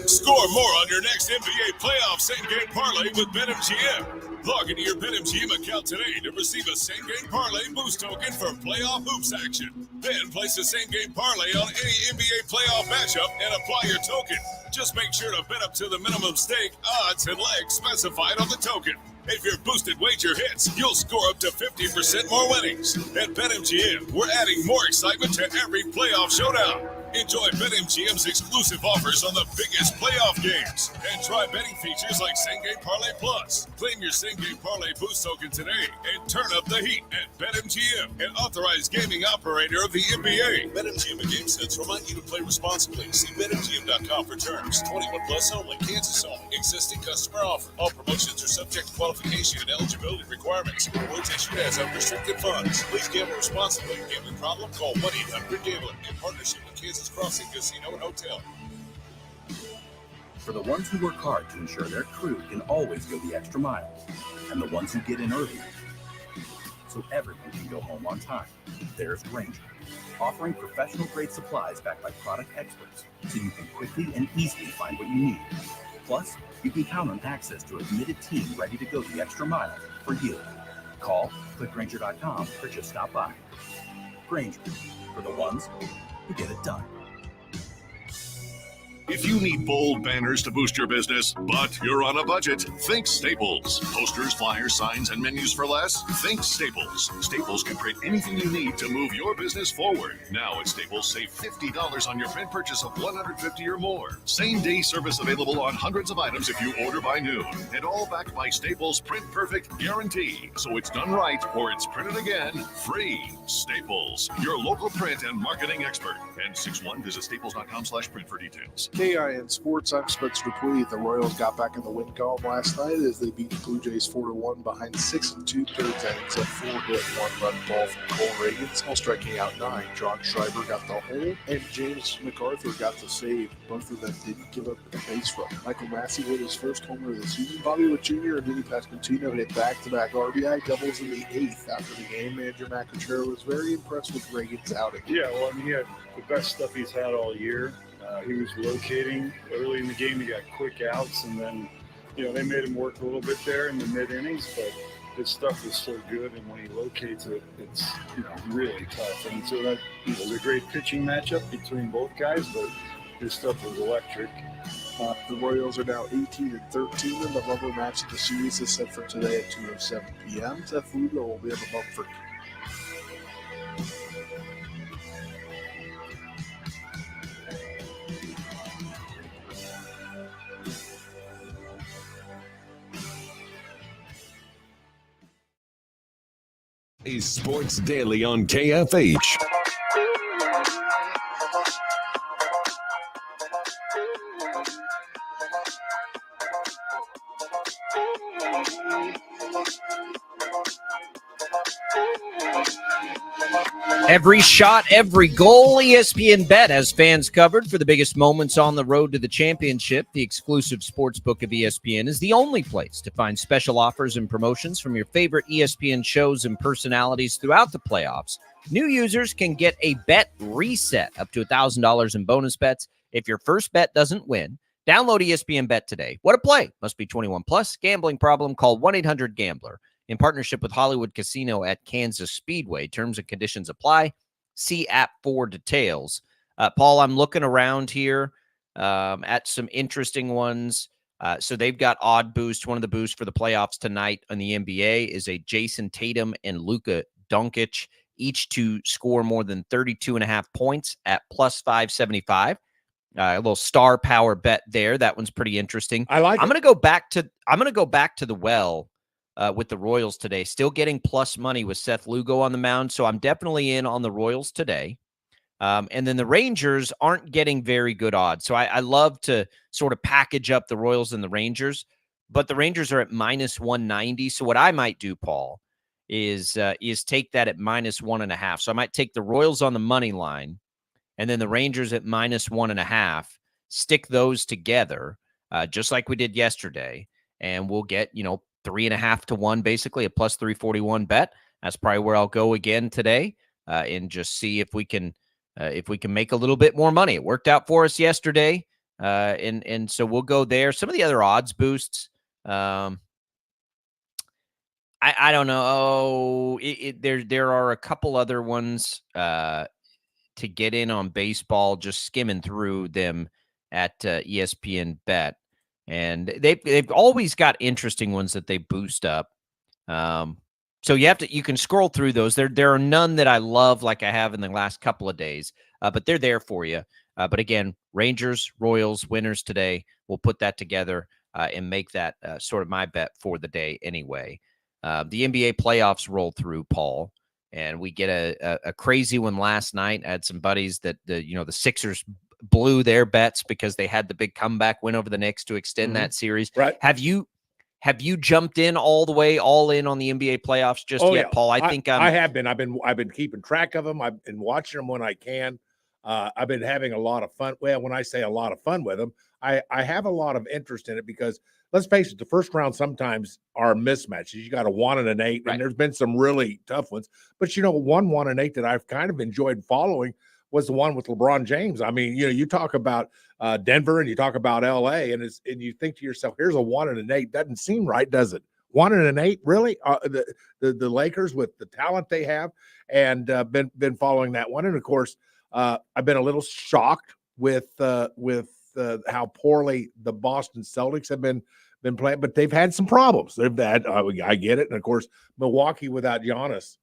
Score more on your next NBA playoff same-game parlay with BetMGM. Log into your BetMGM account today to receive a same-game parlay boost token for playoff hoops action. Then place a same-game parlay on any NBA playoff matchup and apply your token. Just make sure to bet up to the minimum stake, odds, and legs specified on the token. If your boosted wager hits, you'll score up to 50% more winnings. At BetMGM, we're adding more excitement to every playoff showdown. Enjoy BetMGM's exclusive offers on the biggest playoff games. And try betting features like Same Game Parlay Plus. Claim your Same Game Parlay boost token today and turn up the heat at BetMGM, an authorized gaming operator of the NBA. BetMGM and GameSense remind you to play responsibly. See BetMGM.com for terms. 21 plus only. Kansas only. Existing customer offer. All promotions are subject to qualification and eligibility requirements. Rewards issued as unrestricted funds. Please gamble responsibly. Gambling problem? Call 1-800-GAMBLER in partnership with Kansas Crossing Casino and Hotel. For the ones who work hard to ensure their crew can always go the extra mile, and the ones who get in early so everyone can go home on time, there's Grainger, offering professional-grade supplies backed by product experts so you can quickly and easily find what you need. Plus, you can count on access to a committed team ready to go the extra mile for you. Call, click Grainger.com, or just stop by. Grainger, for the ones who get it done. If you need bold banners to boost your business, but you're on a budget, think Staples. Posters, flyers, signs, and menus for less? Think Staples. Staples can print anything you need to move your business forward. Now at Staples, save $50 on your print purchase of $150 or more. Same-day service available on hundreds of items if you order by noon. And all backed by Staples' Print Perfect guarantee. So it's done right or it's printed again free. Staples, your local print and marketing expert. N61, visit staples.com/print for details. KIN Sports, I'm Spencer Dupuy. The Royals got back in the win column last night as they beat the Blue Jays 4-1 behind 6 2/3 innings of 4-hit, 1-run ball from Cole Reagans, while striking out 9. John Schreiber got the hole, and James MacArthur got the save. Both of them didn't give up a base run. Michael Massey hit his first homer of the season. Bobby Witt Jr. and Vinny Pasquantino hit back-to-back RBI doubles in the 8th. After the game, manager Matt Contreras was very impressed with Reagan's outing. Yeah, well, I mean, he had the best stuff he's had all year. He was locating early in the game. He got quick outs, and then, they made him work a little bit there in the mid-innings, but his stuff is so good, and when he locates it, it's, really tough. And so that was a great pitching matchup between both guys, but his stuff was electric. The Royals are now 18-13, and the rubber match of the series is set for today at 2:07 p.m. Seth Lugo will be on the bump for A Sports Daily on KFH. Every shot, every goal, ESPN Bet has fans covered for the biggest moments on the road to the championship. The exclusive sportsbook of ESPN is the only place to find special offers and promotions from your favorite ESPN shows and personalities throughout the playoffs. New users can get a bet reset up to $1,000 in bonus bets if your first bet doesn't win. Download ESPN Bet today. What a play. Must be 21 plus. Gambling problem? Call 1-800-GAMBLER. In partnership with Hollywood Casino at Kansas Speedway. Terms and conditions apply. See app for details. Paul, I'm looking around here at some interesting ones. So they've got odd boost. One of the boosts for the playoffs tonight on the NBA is a Jason Tatum and Luka Doncic, each to score more than 32.5 points at plus 575. A little star power bet there. That one's pretty interesting. I like. I'm going to go back to the well. With the Royals today, still getting plus money with Seth Lugo on the mound. So I'm definitely in on the Royals today. And then the Rangers aren't getting very good odds. So I love to sort of package up the Royals and the Rangers, but the Rangers are at minus 190. So what I might do, Paul, is take that at minus 1.5. So I might take the Royals on the money line and then the Rangers at minus 1.5, stick those together, just like we did yesterday. And we'll get, 3.5 to 1, basically a plus 341 bet. That's probably where I'll go again today, and just see if we can make a little bit more money. It worked out for us yesterday, and so we'll go there. Some of the other odds boosts, I don't know. There are a couple other ones to get in on baseball. Just skimming through them at ESPN Bet. And they've always got interesting ones that they boost up. So you can scroll through those. There are none that I love like I have in the last couple of days, but they're there for you. But again, Rangers, Royals, winners today. We'll put that together and make that sort of my bet for the day anyway. The NBA playoffs roll through, Paul, and we get a crazy one last night. I had some buddies that the Sixers blew their bets because they had the big comeback win over the Knicks to extend that series. Right. Have you jumped in all in on the NBA playoffs just yet, yeah. Paul? I think I have been. I've been keeping track of them. I've been watching them when I can. I've been having a lot of fun. Well, when I say a lot of fun with them, I have a lot of interest in it because let's face it, the first round sometimes are mismatches. You got a 1 and an 8, right. And there's been some really tough ones. But 1 and 8 that I've kind of enjoyed following was the one with LeBron James. I mean, you talk about Denver and you talk about LA, and you think to yourself, here's a 1 and an 8. Doesn't seem right, does it? 1 and an 8, really? The Lakers with the talent they have, and been following that one. And of course, I've been a little shocked with how poorly the Boston Celtics have been playing, but they've had some problems. They've had, I get it, and of course, Milwaukee without Giannis,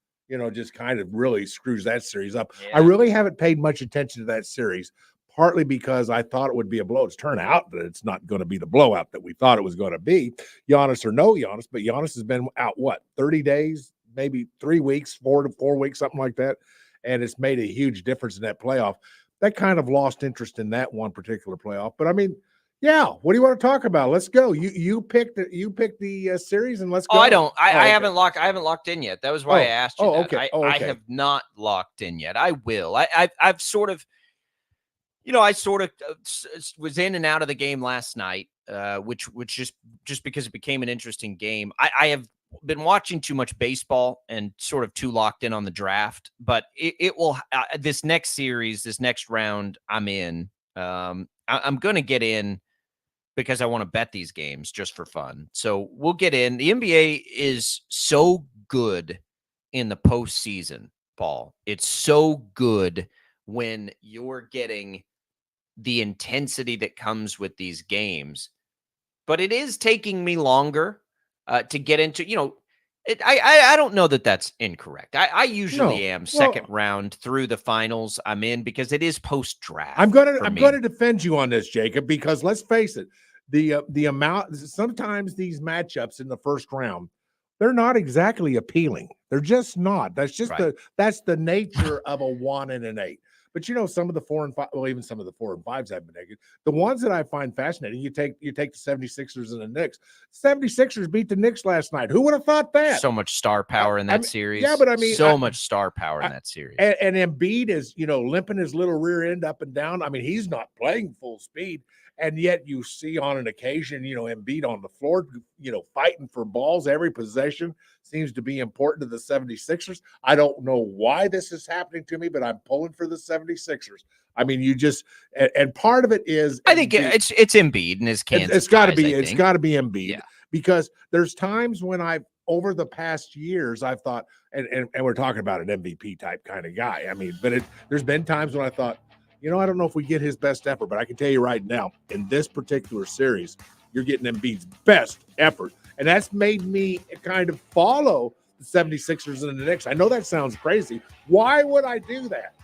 just kind of really screws that series up. Yeah. I really haven't paid much attention to that series, partly because I thought it would be a blow. It's turned out that it's not going to be the blowout that we thought it was going to be. Giannis or no Giannis, but Giannis has been out, 30 days, maybe 3 weeks, 4 weeks, something like that. And it's made a huge difference in that playoff. That kind of lost interest in that one particular playoff. But I mean, yeah. What do you want to talk about? Let's go. You picked the series, and let's go. I don't. I haven't locked in yet. That was why I asked you. Okay. I have not locked in yet. I will. I've sort of, I sort of was in and out of the game last night, which just because it became an interesting game. I have been watching too much baseball and sort of too locked in on the draft. But it will. This next series, this next round, I'm in. I'm going to get in because I want to bet these games just for fun. So we'll get in. The NBA is so good in the postseason, Paul. It's so good when you're getting the intensity that comes with these games. But it is taking me longer to get into, I don't know that that's incorrect. I usually am second round through the finals. I'm in because it is post-draft. I'm going to defend you on this, Jacob, because let's face it, the amount, sometimes these matchups in the first round, they're not exactly appealing. They're just not. That's just that's the nature of a 1 and an 8. But some of the 4 and 5, well, even some of the 4 and 5s have been negative. The ones that I find fascinating, you take the 76ers and the Knicks. 76ers beat the Knicks last night. Who would have thought that? So much star power in that series. Yeah, but I mean, so much star power in that series. And Embiid is, limping his little rear end up and down. I mean, he's not playing full speed. And yet you see on an occasion, Embiid on the floor, fighting for balls every possession seems to be important to the 76ers. I don't know why this is happening to me, but I'm pulling for the 76ers. I mean, and part of it is I think it's Embiid and his Kansas. It's got to be Embiid because there's times when over the past years, I've thought, and we're talking about an MVP type kind of guy. I mean, but there's been times when I thought, I don't know if we get his best effort, but I can tell you right now, in this particular series, you're getting Embiid's best effort. And that's made me kind of follow the 76ers and the Knicks. I know that sounds crazy. Why would I do that?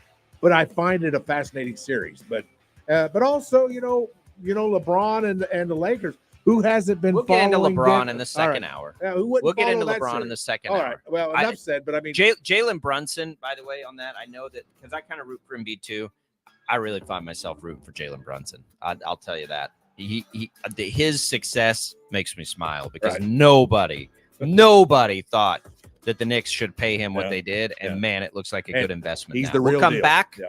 But I find it a fascinating series. But also, LeBron and the Lakers, who hasn't been following. We'll get into LeBron in the second hour. We'll get into LeBron in the second hour. All right. Well, enough said, but I mean. Jalen Brunson, by the way, on that, I know that because I kind of root for Embiid too. I really find myself rooting for Jalen Brunson. I'll tell you that. His success makes me smile because nobody thought that the Knicks should pay him what they did, and man, it looks like a good investment. He's the real deal. back. Yeah.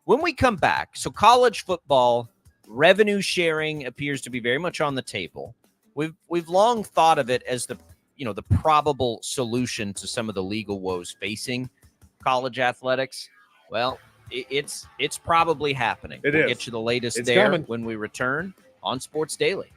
When we come back, so college football revenue sharing appears to be very much on the table. We've long thought of it as the probable solution to some of the legal woes facing college athletics. Well, it's probably happening. We'll get you the latest when we return on Sports Daily.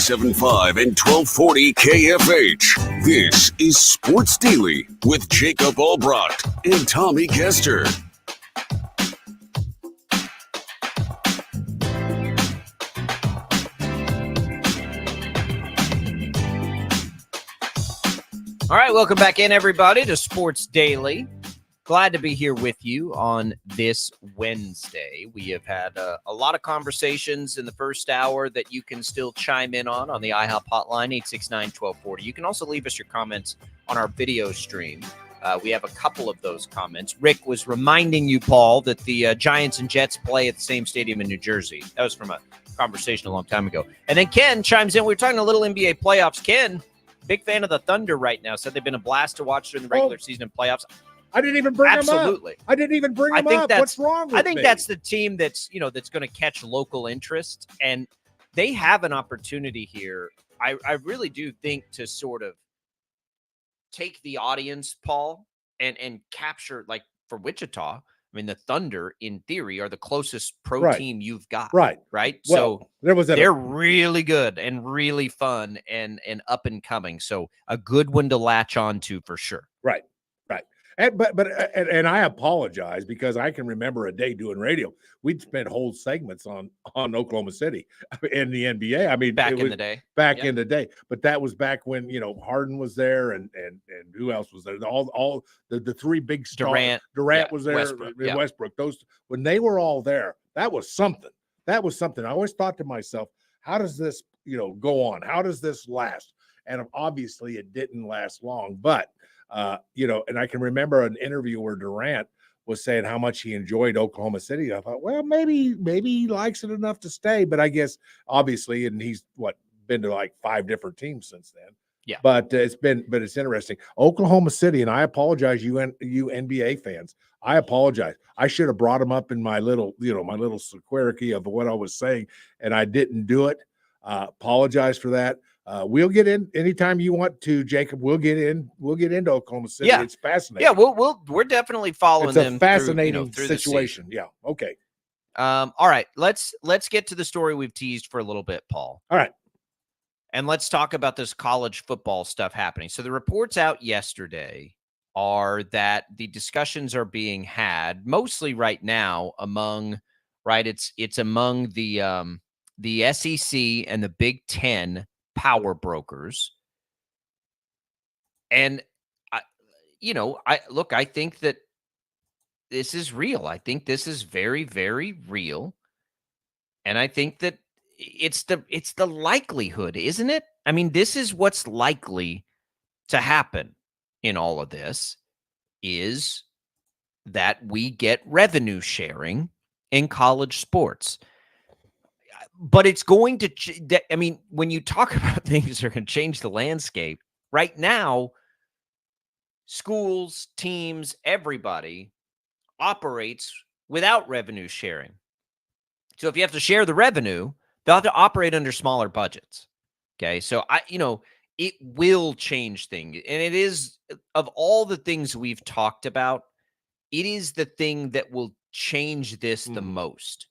97.5 and 1240 KFH. This is Sports Daily with Jacob Albracht and Tommy Castor. All right, welcome back in, everybody, to Sports Daily. Glad to be here with you on this Wednesday. We have had a lot of conversations in the first hour that you can still chime in on the IHOP hotline, 869-1240. You can also leave us your comments on our video stream. We have a couple of those comments. Rick was reminding you, Paul, that the Giants and Jets play at the same stadium in New Jersey. That was from a conversation a long time ago. And then Ken chimes in. We were talking a little NBA playoffs. Ken, big fan of the Thunder right now, said they've been a blast to watch during the regular season and playoffs. I didn't even bring Absolutely. them up. I didn't even bring them up. What's wrong with me? I think that's the team that's going to catch local interest, and they have an opportunity here. I really do think to sort of take the audience, Paul, and capture, like for Wichita. I mean, the Thunder, in theory, are the closest pro team you've got. Right. Well, So they're really good and really fun and up and coming. So a good one to latch on to for sure. Right. And I apologize because I can remember a day doing radio. We'd spend whole segments on Oklahoma City in the NBA. I mean, back in the day. In the day. But that was back when, Harden was there and who else was there? All the three big stars. Durant was there. Westbrook. Those, when they were all there, that was something. I always thought to myself, how does this, go on? How does this last? And obviously it didn't last long, but and I can remember an interview where Durant was saying how much he enjoyed Oklahoma City. I thought, well, maybe he likes it enough to stay, but I guess obviously, and he's been to like 5 different teams since then. Yeah. But it's interesting. Oklahoma City, and I apologize, you NBA fans. I apologize. I should have brought him up in my little sequirity of what I was saying, and I didn't do it. Apologize for that. We'll get in anytime you want to, Jacob. We'll get into Oklahoma City. Yeah. It's fascinating. Yeah, we're definitely following them. It's a fascinating situation. Yeah. Okay. All right. Let's get to the story we've teased for a little bit, Paul. All right. And let's talk about this college football stuff happening. So the reports out yesterday are that the discussions are being had mostly right now among it's among the SEC and the Big Ten power brokers. And I think that this is real. I think this is very, very real. And I think that it's the likelihood, isn't it? I mean, this is what's likely to happen in all of this, is that we get revenue sharing in college sports. But it's going to, when you talk about things that are going to change the landscape, right now, schools, teams, everybody operates without revenue sharing. So if you have to share the revenue, they'll have to operate under smaller budgets. Okay. So it will change things. And it is, of all the things we've talked about, it is the thing that will change this the most.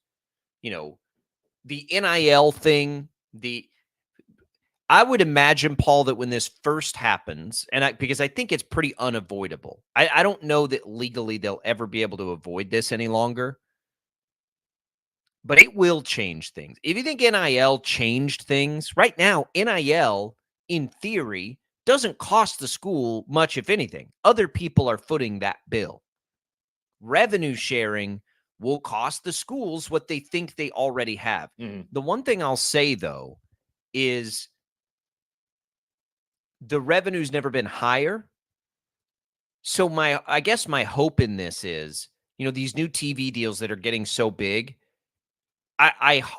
The NIL thing, I would imagine, Paul, that when this first happens, because I think it's pretty unavoidable. I don't know that legally they'll ever be able to avoid this any longer, but it will change things. If you think NIL changed things, right now, NIL, in theory, doesn't cost the school much, if anything. Other people are footing that bill. Revenue sharing will cost the schools what they think they already have. The one thing I'll say, though, is the revenue's never been higher. So I guess my hope in this is, these new TV deals that are getting so big,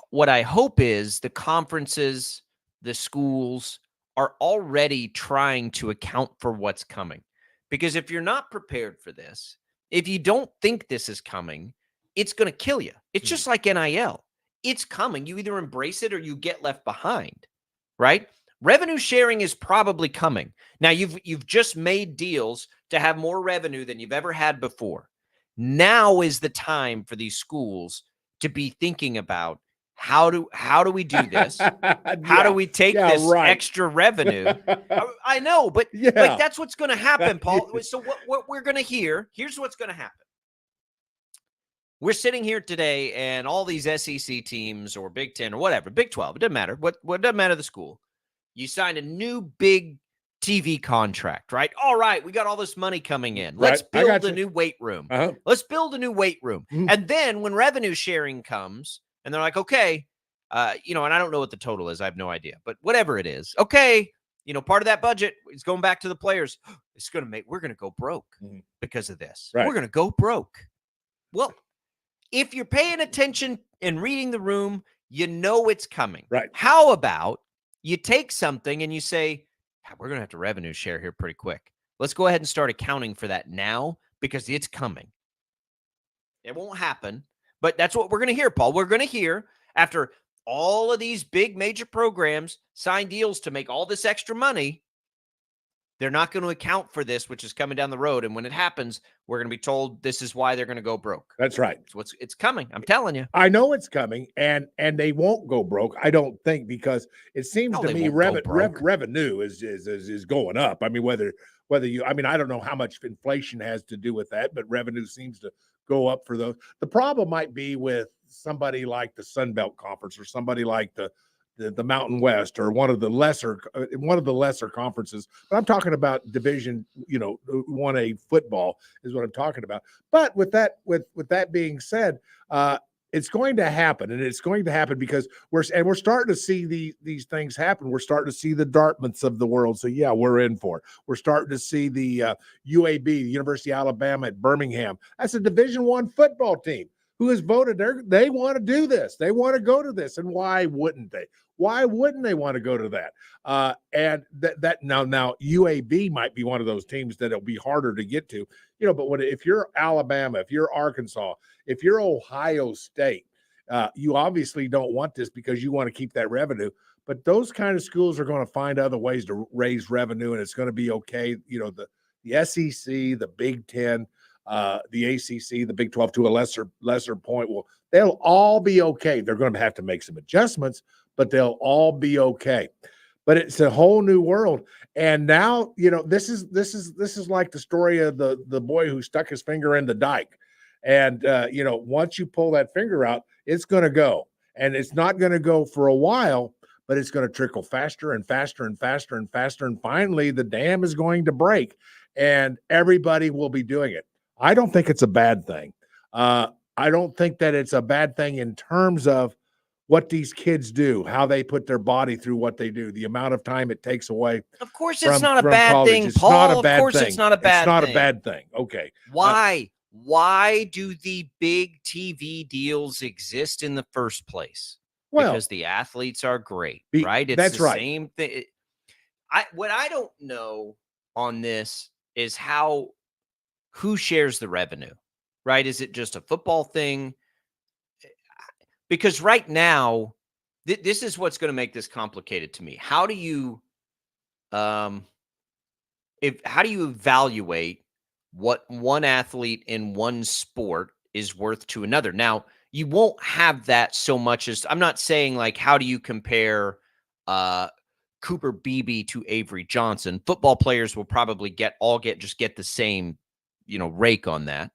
what I hope is the conferences, the schools are already trying to account for what's coming. Because if you're not prepared for this, if you don't think this is coming, it's going to kill you. It's just like NIL. It's coming. You either embrace it or you get left behind, right? Revenue sharing is probably coming. Now, you've just made deals to have more revenue than you've ever had before. Now is the time for these schools to be thinking about how do we do this? How do we take this extra revenue? I know, but like that's what's going to happen, Paul. So what we're going to hear, here's what's going to happen. We're sitting here today, and all these SEC teams or Big 10 or whatever, Big 12, it doesn't matter. What doesn't matter the school. You signed a new big TV contract, right? All right, we got all this money coming in. Let's build a new weight room. Let's build a new weight room. And then when revenue sharing comes, and they're like, okay, and I don't know what the total is. I have no idea. But whatever it is, okay, part of that budget is going back to the players. We're going to go broke because of this. We're going to go broke. Well, if you're paying attention and reading the room, you know it's coming. Right. How about you take something and you say, we're going to have to revenue share here pretty quick. Let's go ahead and start accounting for that now because it's coming. It won't happen, but that's what we're going to hear, Paul. We're going to hear after all of these big major programs sign deals to make all this extra money, they're not going to account for this, which is coming down the road. And when it happens, we're going to be told this is why they're going to go broke. That's right. It's coming. I'm telling you. I know it's coming, and they won't go broke. I don't think, because it seems to me revenue is going up. I mean, whether you, I don't know how much inflation has to do with that, but revenue seems to go up for those. The problem might be with somebody like the Sun Belt Conference or somebody like the Mountain West or one of the lesser conferences. But I'm talking about Division, 1A football is what I'm talking about. But with that being said, it's going to happen, and it's going to happen because we're starting to see these things happen. We're starting to see the Dartmouths of the world. So yeah, we're in for it. We're starting to see the UAB, the University of Alabama at Birmingham. That's a Division I football team who has voted they want to do this. They want to go to this. And why wouldn't they? Why wouldn't they want to go to that? And that now UAB might be one of those teams that it'll be harder to get to, but if you're Alabama, if you're Arkansas, if you're Ohio State, you obviously don't want this because you want to keep that revenue. But those kind of schools are going to find other ways to raise revenue, and it's going to be okay. The SEC, the Big 10, the ACC, the Big 12 to a lesser point. Well, they'll all be okay. They're going to have to make some adjustments, but they'll all be okay. But it's a whole new world. And now, this is like the story of the boy who stuck his finger in the dike. And once you pull that finger out, it's going to go. And it's not going to go for a while, but it's going to trickle faster and faster and faster and faster. And finally, the dam is going to break, and everybody will be doing it. I don't think it's a bad thing. I don't think that it's a bad thing in terms of what these kids do, how they put their body through what they do, the amount of time it takes away. Of course, it's not a bad thing, Paul. Of course, it's not a bad thing. It's not a bad thing. Okay. Why? Why do the big TV deals exist in the first place? Well, because the athletes are great, right? It's that's the right. Same thing. What I don't know on this is who shares the revenue, right? Is it just a football thing? Because right now, this is what's going to make this complicated to me. How do you evaluate what one athlete in one sport is worth to another? Now, you won't have that so much as, I'm not saying like, how do you compare Cooper Beebe to Avery Johnson? Football players will probably get the same, rake on that.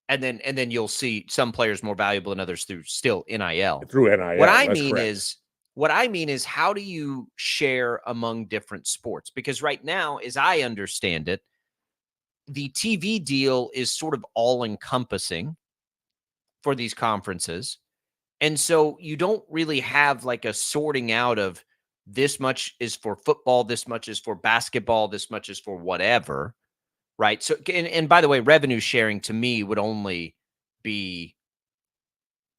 And then you'll see some players more valuable than others through NIL. Through NIL. What I mean is how do you share among different sports? Because right now, as I understand it, the TV deal is sort of all encompassing for these conferences. And so you don't really have like a sorting out of this much is for football, this much is for basketball, this much is for whatever. Right. So, and by the way, revenue sharing to me would only be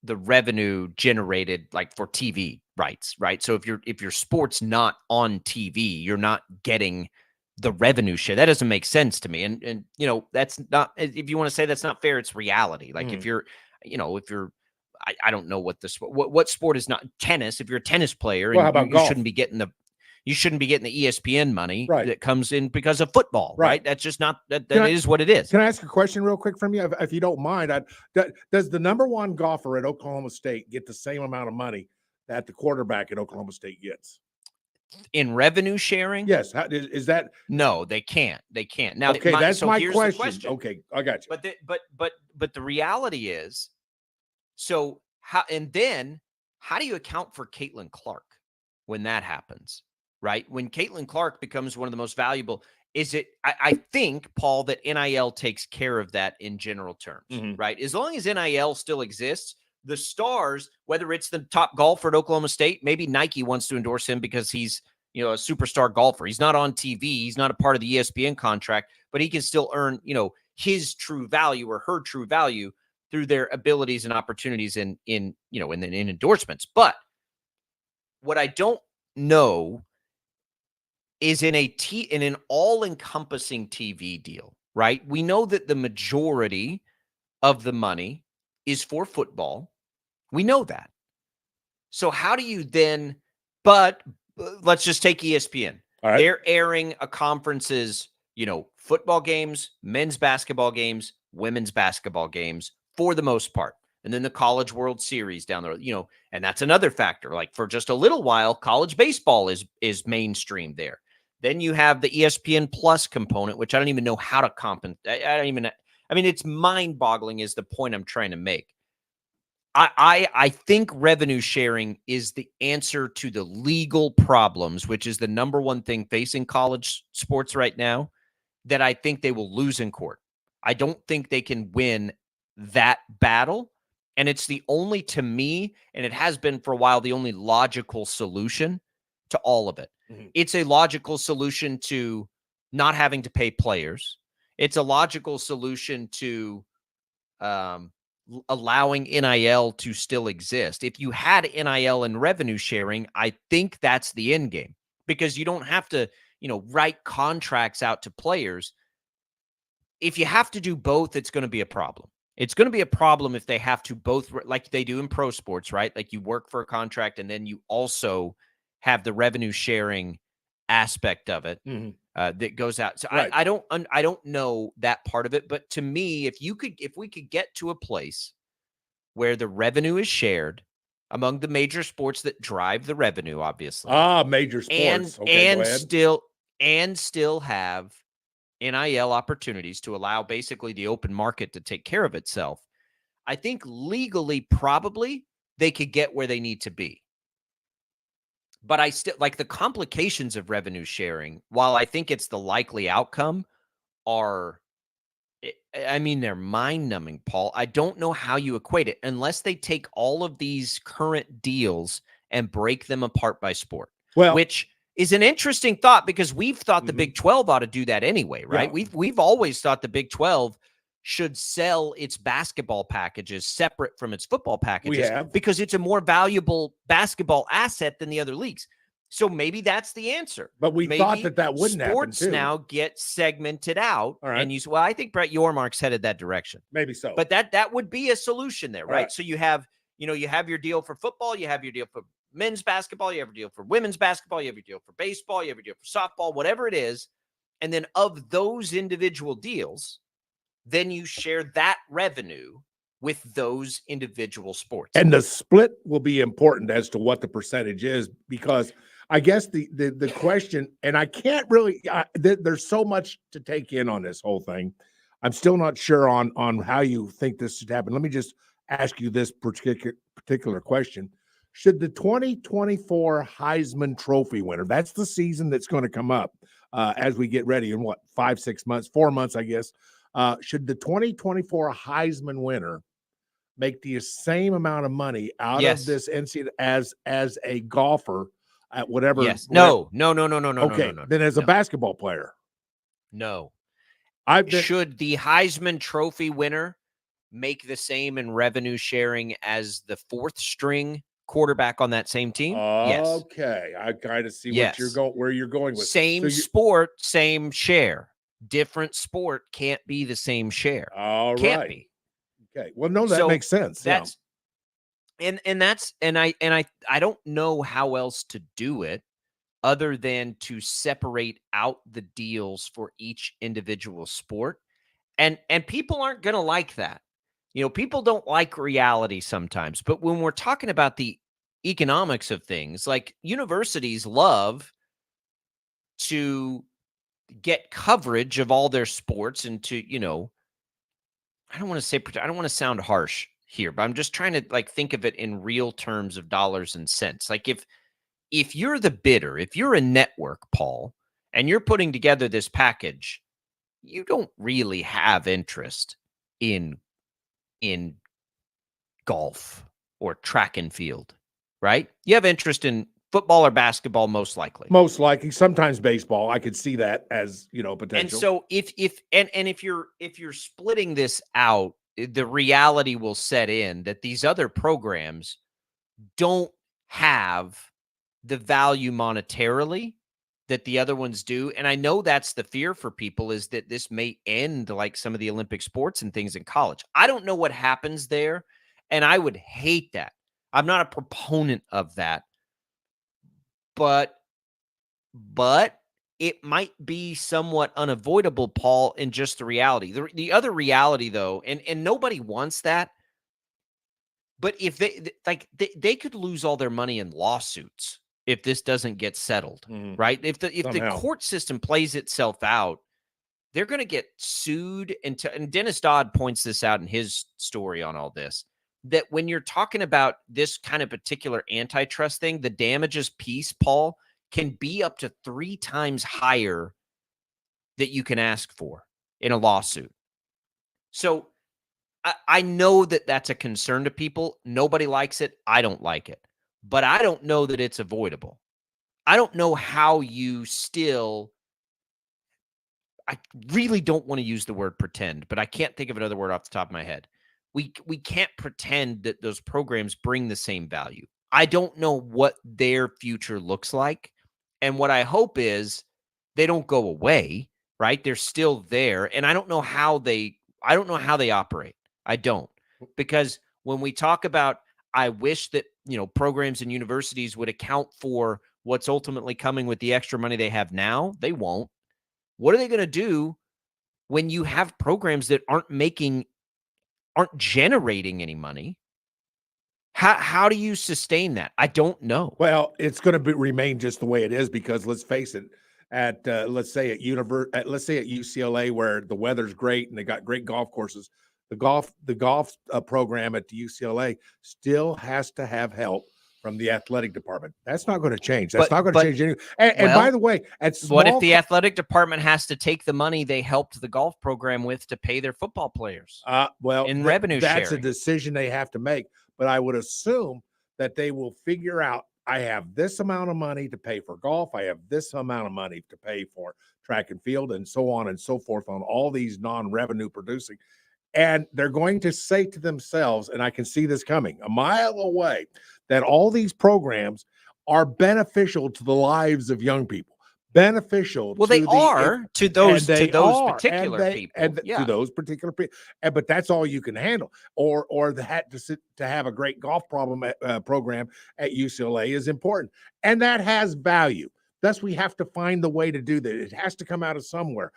the revenue generated like for TV rights. Right. So if your sport's not on TV, you're not getting the revenue share. That doesn't make sense to me. And that's not, if you want to say that's not fair, it's reality. Like if you're, I don't know what sport is not tennis. If you're a tennis player, well, and you shouldn't be getting the ESPN money that comes in because of football, right? That's just not, that is what it is. Can I ask a question real quick from you? If you don't mind, does the number one golfer at Oklahoma State get the same amount of money that the quarterback at Oklahoma State gets? In revenue sharing? Yes. Is that? No, they can't. They can't. Now, okay, that's so my here's question. The question. Okay, I got you. But the reality is, so how do you account for Caitlin Clark when that happens? Right? When Caitlin Clark becomes one of the most valuable, is it, I think, Paul, that NIL takes care of that in general terms, right? As long as NIL still exists, the stars, whether it's the top golfer at Oklahoma State, maybe Nike wants to endorse him because he's, a superstar golfer. He's not on TV. He's not a part of the ESPN contract, but he can still earn, his true value or her true value through their abilities and opportunities in endorsements. But what I don't know is in an all-encompassing TV deal, right? We know that the majority of the money is for football. We know that. So how do you then, but let's just take ESPN. All right. They're airing a conference's, football games, men's basketball games, women's basketball games for the most part. And then the College World Series down there, and that's another factor. Like for just a little while, college baseball is mainstream there. Then you have the ESPN Plus component, which I don't even know how to compensate. It's mind-boggling is the point I'm trying to make. I think revenue sharing is the answer to the legal problems, which is the number one thing facing college sports right now, that I think they will lose in court. I don't think they can win that battle. And it's the only, to me, and it has been for a while, the only logical solution to all of it. It's a logical solution to not having to pay players. It's a logical solution to allowing NIL to still exist. If you had NIL and revenue sharing, I think that's the end game, because you don't have to, write contracts out to players. If you have to do both, it's going to be a problem. It's going to be a problem if they have to both, like they do in pro sports, right? Like you work for a contract and then you also have the revenue sharing aspect of it that goes out. So right. I don't know that part of it, but to me, if we could get to a place where the revenue is shared among the major sports that drive the revenue, obviously. Major sports. And still have NIL opportunities to allow basically the open market to take care of itself. I think legally, probably they could get where they need to be. But I still like the complications of revenue sharing. While I think it's the likely outcome, they're mind-numbing, Paul. I don't know how you equate it unless they take all of these current deals and break them apart by sport. Well, which is an interesting thought, because we've thought the Big 12 ought to do that anyway, right? Yeah. We've always thought the Big 12 should sell its basketball packages separate from its football packages because it's a more valuable basketball asset than the other leagues. So maybe that's the answer. But we thought that wouldn't happen too. Sports now get segmented out. All right. And I think Brett Yormark's headed that direction. Maybe so. But that would be a solution there, right? So you have You have your deal for football, you have your deal for men's basketball, you have your deal for women's basketball, you have your deal for baseball, you have your deal for softball, whatever it is. And then of those individual deals, then you share that revenue with those individual sports. And the split will be important as to what the percentage is, because I guess the question, and I can't really, there's so much to take in on this whole thing. I'm still not sure on how you think this should happen. Let me just ask you this particular question. Should the 2024 Heisman Trophy winner, that's the season that's going to come up as we get ready in 5-6 months, 4 months, I guess. Should the 2024 Heisman winner make the same amount of money out of this NCAA as a golfer at whatever? Yes. No. Okay. No. Then as a basketball player. No. Should the Heisman Trophy winner make the same in revenue sharing as the fourth string quarterback on that same team? Yes. Okay. I kind of see where you're going with. Same sport, same share. Different sport can't be the same share. All can't right. be. Okay. Well, no, that makes sense. That's and I don't know how else to do it other than to separate out the deals for each individual sport. And people aren't going to like that. People don't like reality sometimes, but when we're talking about the economics of things, like universities love to get coverage of all their sports and to, I don't want to sound harsh here, but I'm just trying to think of it in real terms of dollars and cents. Like if you're the bidder, if you're a network, Paul, and you're putting together this package, you don't really have interest in golf or track and field, right? You have interest in football or basketball, most likely. Most likely, sometimes baseball. I could see that as potential. And so if you're splitting this out, the reality will set in that these other programs don't have the value monetarily that the other ones do. And I know that's the fear for people, is that this may end like some of the Olympic sports and things in college. I don't know what happens there, and I would hate that. I'm not a proponent of that. But it might be somewhat unavoidable, Paul, in just the reality. The other reality, though, and nobody wants that, but if they could lose all their money in lawsuits if this doesn't get settled, right? If the court system plays itself out, they're going to get sued. And Dennis Dodd points this out in his story on all this, that when you're talking about this kind of particular antitrust thing, the damages piece, Paul, can be up to 3 times higher that you can ask for in a lawsuit. So I know that that's a concern to people. Nobody likes it. I don't like it. But I don't know that it's avoidable. I don't know how you still... I really don't want to use the word pretend, but I can't think of another word off the top of my head. We can't pretend that those programs bring the same value. I don't know what their future looks like. And what I hope is they don't go away, right? They're still there. And I don't know how they operate. I don't. Because when we talk about, I wish that, programs and universities would account for what's ultimately coming with the extra money they have now, they won't. What are they going to do when you have programs that aren't generating any money? How do you sustain that? I don't know. Well, it's going to remain just the way it is, because let's face it, at let's say at UCLA, where the weather's great and they got great golf courses, the golf program at the UCLA still has to have help from the athletic department. That's not going to change. That's not going to change anything. And by the way, what if the athletic department has to take the money they helped the golf program with to pay their football players? In revenue sharing. That's a decision they have to make. But I would assume that they will figure out, I have this amount of money to pay for golf. I have this amount of money to pay for track and field, and so on and so forth on all these non-revenue producing. And they're going to say to themselves, and I can see this coming a mile away, that all these programs are beneficial to the lives of young people, beneficial. Well, to they are to those particular people, and yeah. to those particular people. But that's all you can handle. Or to have a great golf program at UCLA is important, and that has value. Thus, we have to find the way to do that. It has to come out of somewhere.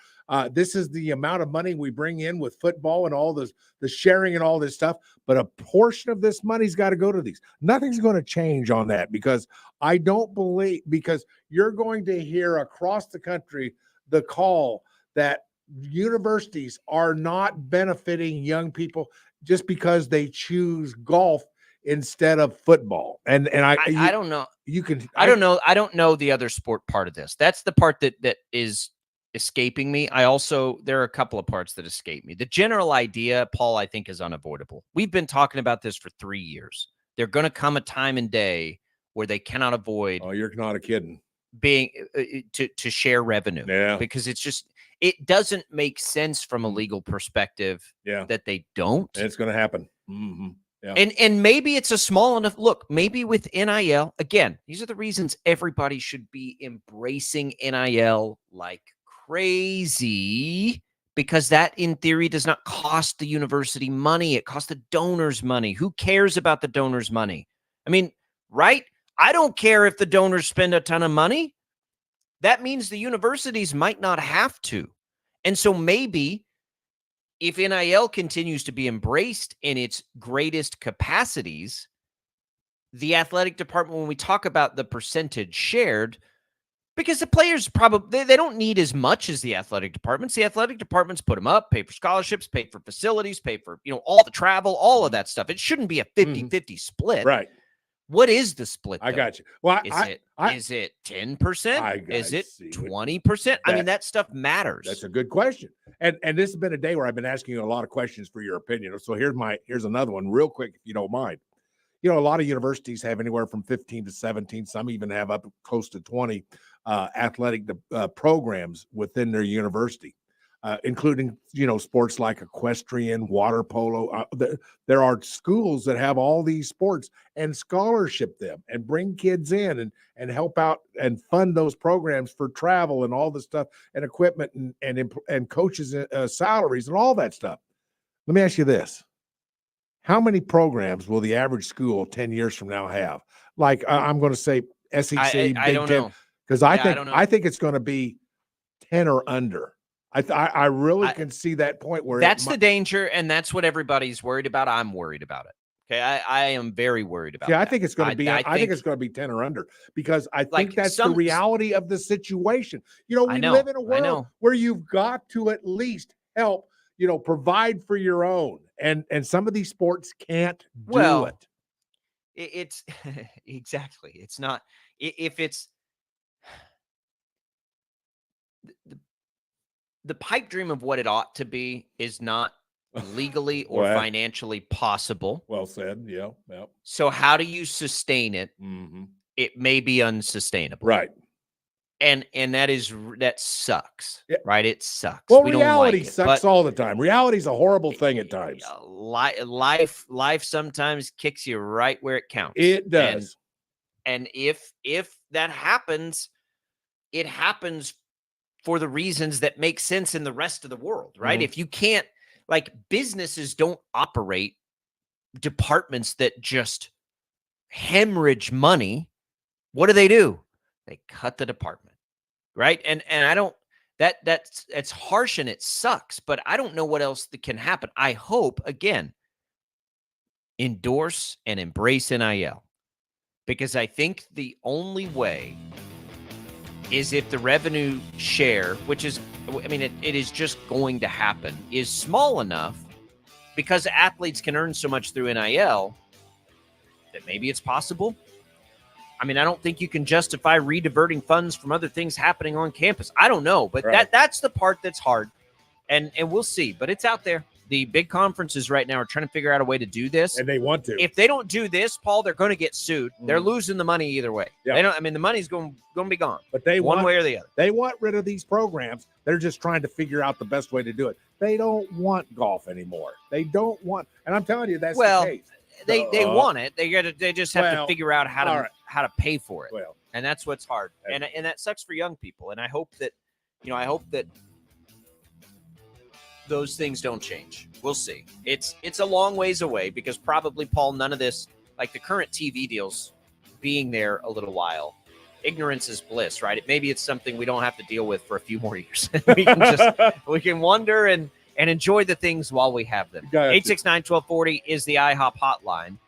This is the amount of money we bring in with football and all the sharing and all this stuff. But a portion of this money's got to go to these. Nothing's going to change on that because I don't believe, because you're going to hear across the country the call that universities are not benefiting young people just because they choose golf instead of football. And I don't know. You can. I don't know. I don't know the other sport part of this. That's the part that is escaping me. There are a couple of parts that escape me. The general idea, Paul, I think is unavoidable. We've been talking about this for 3 years. There's going to come a time and day where they cannot avoid. Oh, you're not kidding. Being to share revenue. Yeah. Because it doesn't make sense from a legal perspective. Yeah. That they don't. And it's going to happen. Mm-hmm. Yeah. And maybe it's a small enough look. Maybe with NIL, again, these are the reasons everybody should be embracing NIL like crazy, because that in theory does not cost the university money. It costs the donors money. Who cares about the donors' money? I mean, right? I don't care if the donors spend a ton of money. That means the universities might not have to. And so maybe if NIL continues to be embraced in its greatest capacities, the athletic department, when we talk about the percentage shared, because the players probably, they don't need as much as the athletic departments. The athletic departments put them up, pay for scholarships, pay for facilities, pay for, all the travel, all of that stuff. It shouldn't be a 50-50 split. Right. What is the split? I got you. Well, is it 10%? Is it 20%? I mean, that stuff matters. That's a good question. And this has been a day where I've been asking you a lot of questions for your opinion. So here's another one real quick, if you don't mind. A lot of universities have anywhere from 15 to 17. Some even have up close to 20 athletic programs within their university. Including, sports like equestrian, water polo. There are schools that have all these sports and scholarship them and bring kids in and help out and fund those programs for travel and all the stuff and equipment and coaches' salaries and all that stuff. Let me ask you this. How many programs will the average school 10 years from now have? Like, I'm going to say SEC, I Big don't Ten, know. because I think it's going to be 10 or under. I really can see that point where that's the danger, and that's what everybody's worried about. I'm worried about it. Okay, I am very worried about. Yeah, I think it's going to be. I think it's going to be 10 or under, because I think that's the reality of the situation. We live in a world where you've got to at least help. Provide for your own, and some of these sports can't do it. It's exactly. It's not. If it's the pipe dream of what it ought to be is not legally or financially possible. Well said. Yeah. So how do you sustain it? Mm-hmm. It may be unsustainable. Right. And that sucks. Yeah. Right. It sucks. Well, reality sucks all the time. Reality's a horrible thing at times. Life sometimes kicks you right where it counts. It does. And if that happens, it happens for the reasons that make sense in the rest of the world, right? Mm-hmm. If you can't, businesses don't operate departments that just hemorrhage money. What do? They cut the department, right? And I don't, it's harsh and it sucks, but I don't know what else that can happen. I hope, again, endorse and embrace NIL, because I think the only way is if the revenue share, which is, it is just going to happen, is small enough, because athletes can earn so much through NIL that maybe it's possible. I don't think you can justify rediverting funds from other things happening on campus. I don't know, but that's the part that's hard, and we'll see. But it's out there. The big conferences right now are trying to figure out a way to do this, and they want to. If they don't do this, Paul, they're going to get sued. They're losing the money either way. Yeah. They don't. The money's going to be gone. But they one way or the other. They want rid of these programs. They're just trying to figure out the best way to do it. They don't want golf anymore. They don't want, and I'm telling you, that's the case. they want it. They just have to figure out how to pay for it. Well, and that's what's hard. And that sucks for young people. And I hope that those things don't change. We'll see. It's a long ways away because probably, Paul, none of this, like the current TV deals being there a little while, ignorance is bliss, right? Maybe it's something we don't have to deal with for a few more years. we can wonder and enjoy the things while we have them. 869-1240 is the IHOP hotline.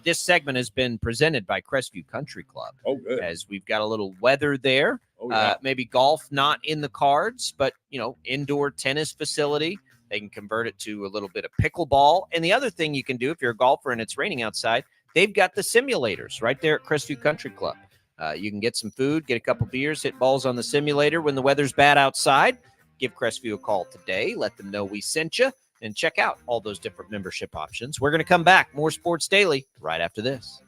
This segment has been presented by Crestview Country Club. Oh, good. As we've got a little weather there. Oh, yeah. Maybe golf not in the cards, but, indoor tennis facility. They can convert it to a little bit of pickleball. And the other thing you can do if you're a golfer and it's raining outside, they've got the simulators right there at Crestview Country Club. You can get some food, get a couple beers, hit balls on the simulator when the weather's bad outside. Give Crestview a call today. Let them know we sent you and check out all those different membership options. We're going to come back. More Sports Daily right after this.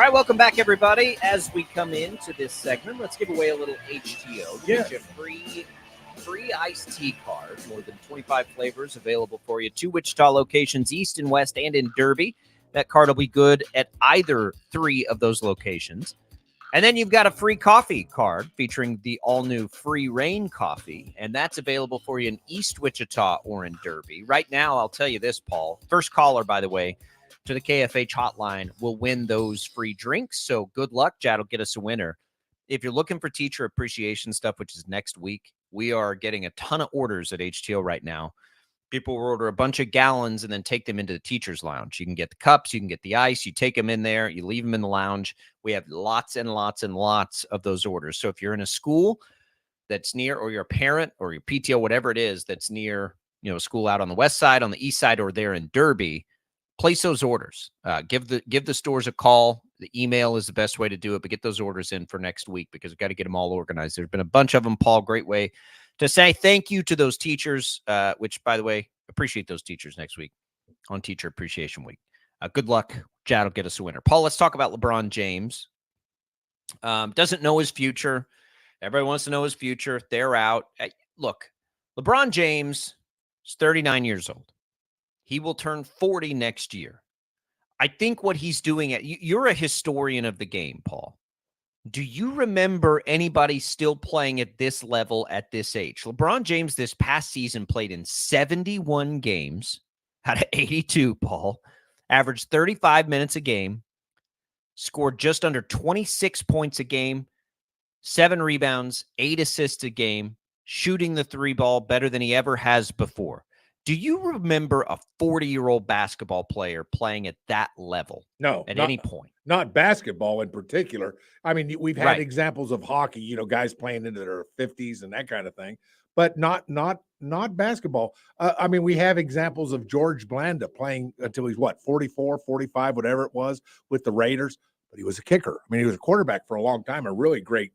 All right, welcome back, everybody. As we come into this segment, let's give away a little HTO. Yeah. Get you a free iced tea card. More than 25 flavors available for you. 2 Wichita locations, East and West, and in Derby. That card will be good at either 3 of those locations. And then you've got a free coffee card featuring the all-new Free Rain coffee, and that's available for you in East Wichita or in Derby. Right now, I'll tell you this, Paul. First caller, by the way, to the KFH hotline will win those free drinks. So good luck. Jad will get us a winner. If you're looking for teacher appreciation stuff, which is next week, we are getting a ton of orders at HTO right now. People will order a bunch of gallons and then take them into the teacher's lounge. You can get the cups, you can get the ice, you take them in there, you leave them in the lounge. We have lots and lots and lots of those orders. So if you're in a school that's near, or you're a parent or your PTO, whatever it is that's near, a school out on the west side, on the east side, or there in Derby, place those orders. Give the stores a call. The email is the best way to do it, but get those orders in for next week because we've got to get them all organized. There's been a bunch of them, Paul. Great way to say thank you to those teachers, which, by the way, appreciate those teachers next week on Teacher Appreciation Week. Good luck. Jad will get us a winner. Paul, let's talk about LeBron James. Doesn't know his future. Everybody wants to know his future. They're out. Look, LeBron James is 39 years old. He will turn 40 next year. I think what he's doing, you're a historian of the game, Paul. Do you remember anybody still playing at this level at this age? LeBron James this past season played in 71 games out of 82, Paul, averaged 35 minutes a game, scored just under 26 points a game, 7 rebounds, 8 assists a game, shooting the 3 ball better than he ever has before. Do you remember a 40-year-old basketball player playing at that level? No, at any point. Not basketball in particular. I mean, we've had Right. examples of hockey, guys playing into their 50s and that kind of thing, but not basketball. I mean, we have examples of George Blanda playing until he's 44, 45, whatever it was with the Raiders, but he was a kicker. I mean, he was a quarterback for a long time, a really great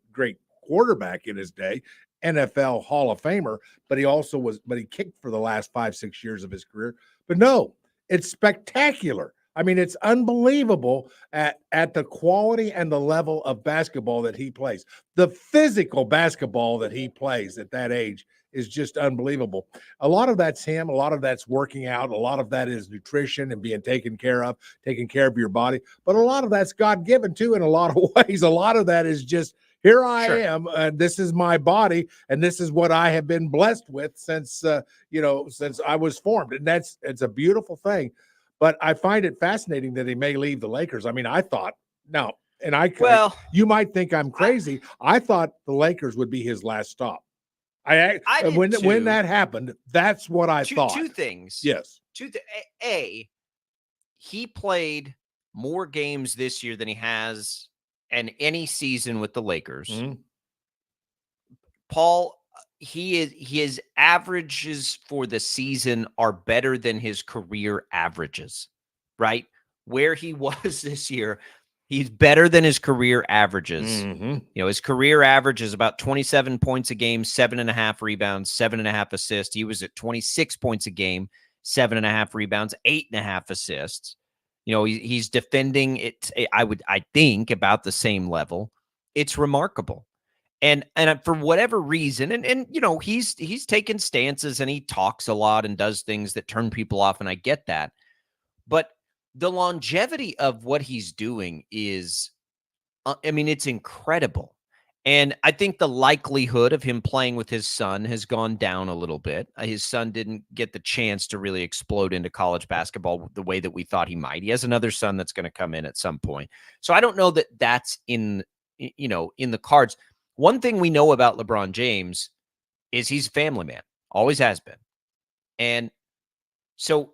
quarterback in his day. NFL Hall of Famer, but he kicked for the last 5-6 years of his career. But no, it's spectacular. I mean, it's unbelievable at the quality and the level of basketball that he plays. The physical basketball that he plays at that age is just unbelievable. A lot of that's him. A lot of that's working out. A lot of that is nutrition and being taken care of your body. But a lot of that's God-given too in a lot of ways. A lot of that is just, here I am, this is my body, and this is what I have been blessed with since I was formed. And it's a beautiful thing. But I find it fascinating that he may leave the Lakers. I mean, I thought, you might think I'm crazy. I thought the Lakers would be his last stop. When that happened, that's what I thought. 2 things. Yes. A, he played more games this year than he has in any season with the Lakers. Mm-hmm. Paul, his averages for the season are better than his career averages, right? Where he was this year, he's better than his career averages. Mm-hmm. His career average is about 27 points a game, 7.5 rebounds, 7.5 assists. He was at 26 points a game, 7.5 rebounds, 8.5 assists. He's defending it. I think about the same level. It's remarkable. And for whatever reason, and he's taken stances and he talks a lot and does things that turn people off. And I get that, but the longevity of what he's doing is, it's incredible. And I think the likelihood of him playing with his son has gone down a little bit. His son didn't get the chance to really explode into college basketball the way that we thought he might. He has another son that's going to come in at some point. So I don't know that that's in the cards. One thing we know about LeBron James is he's a family man, always has been. And so,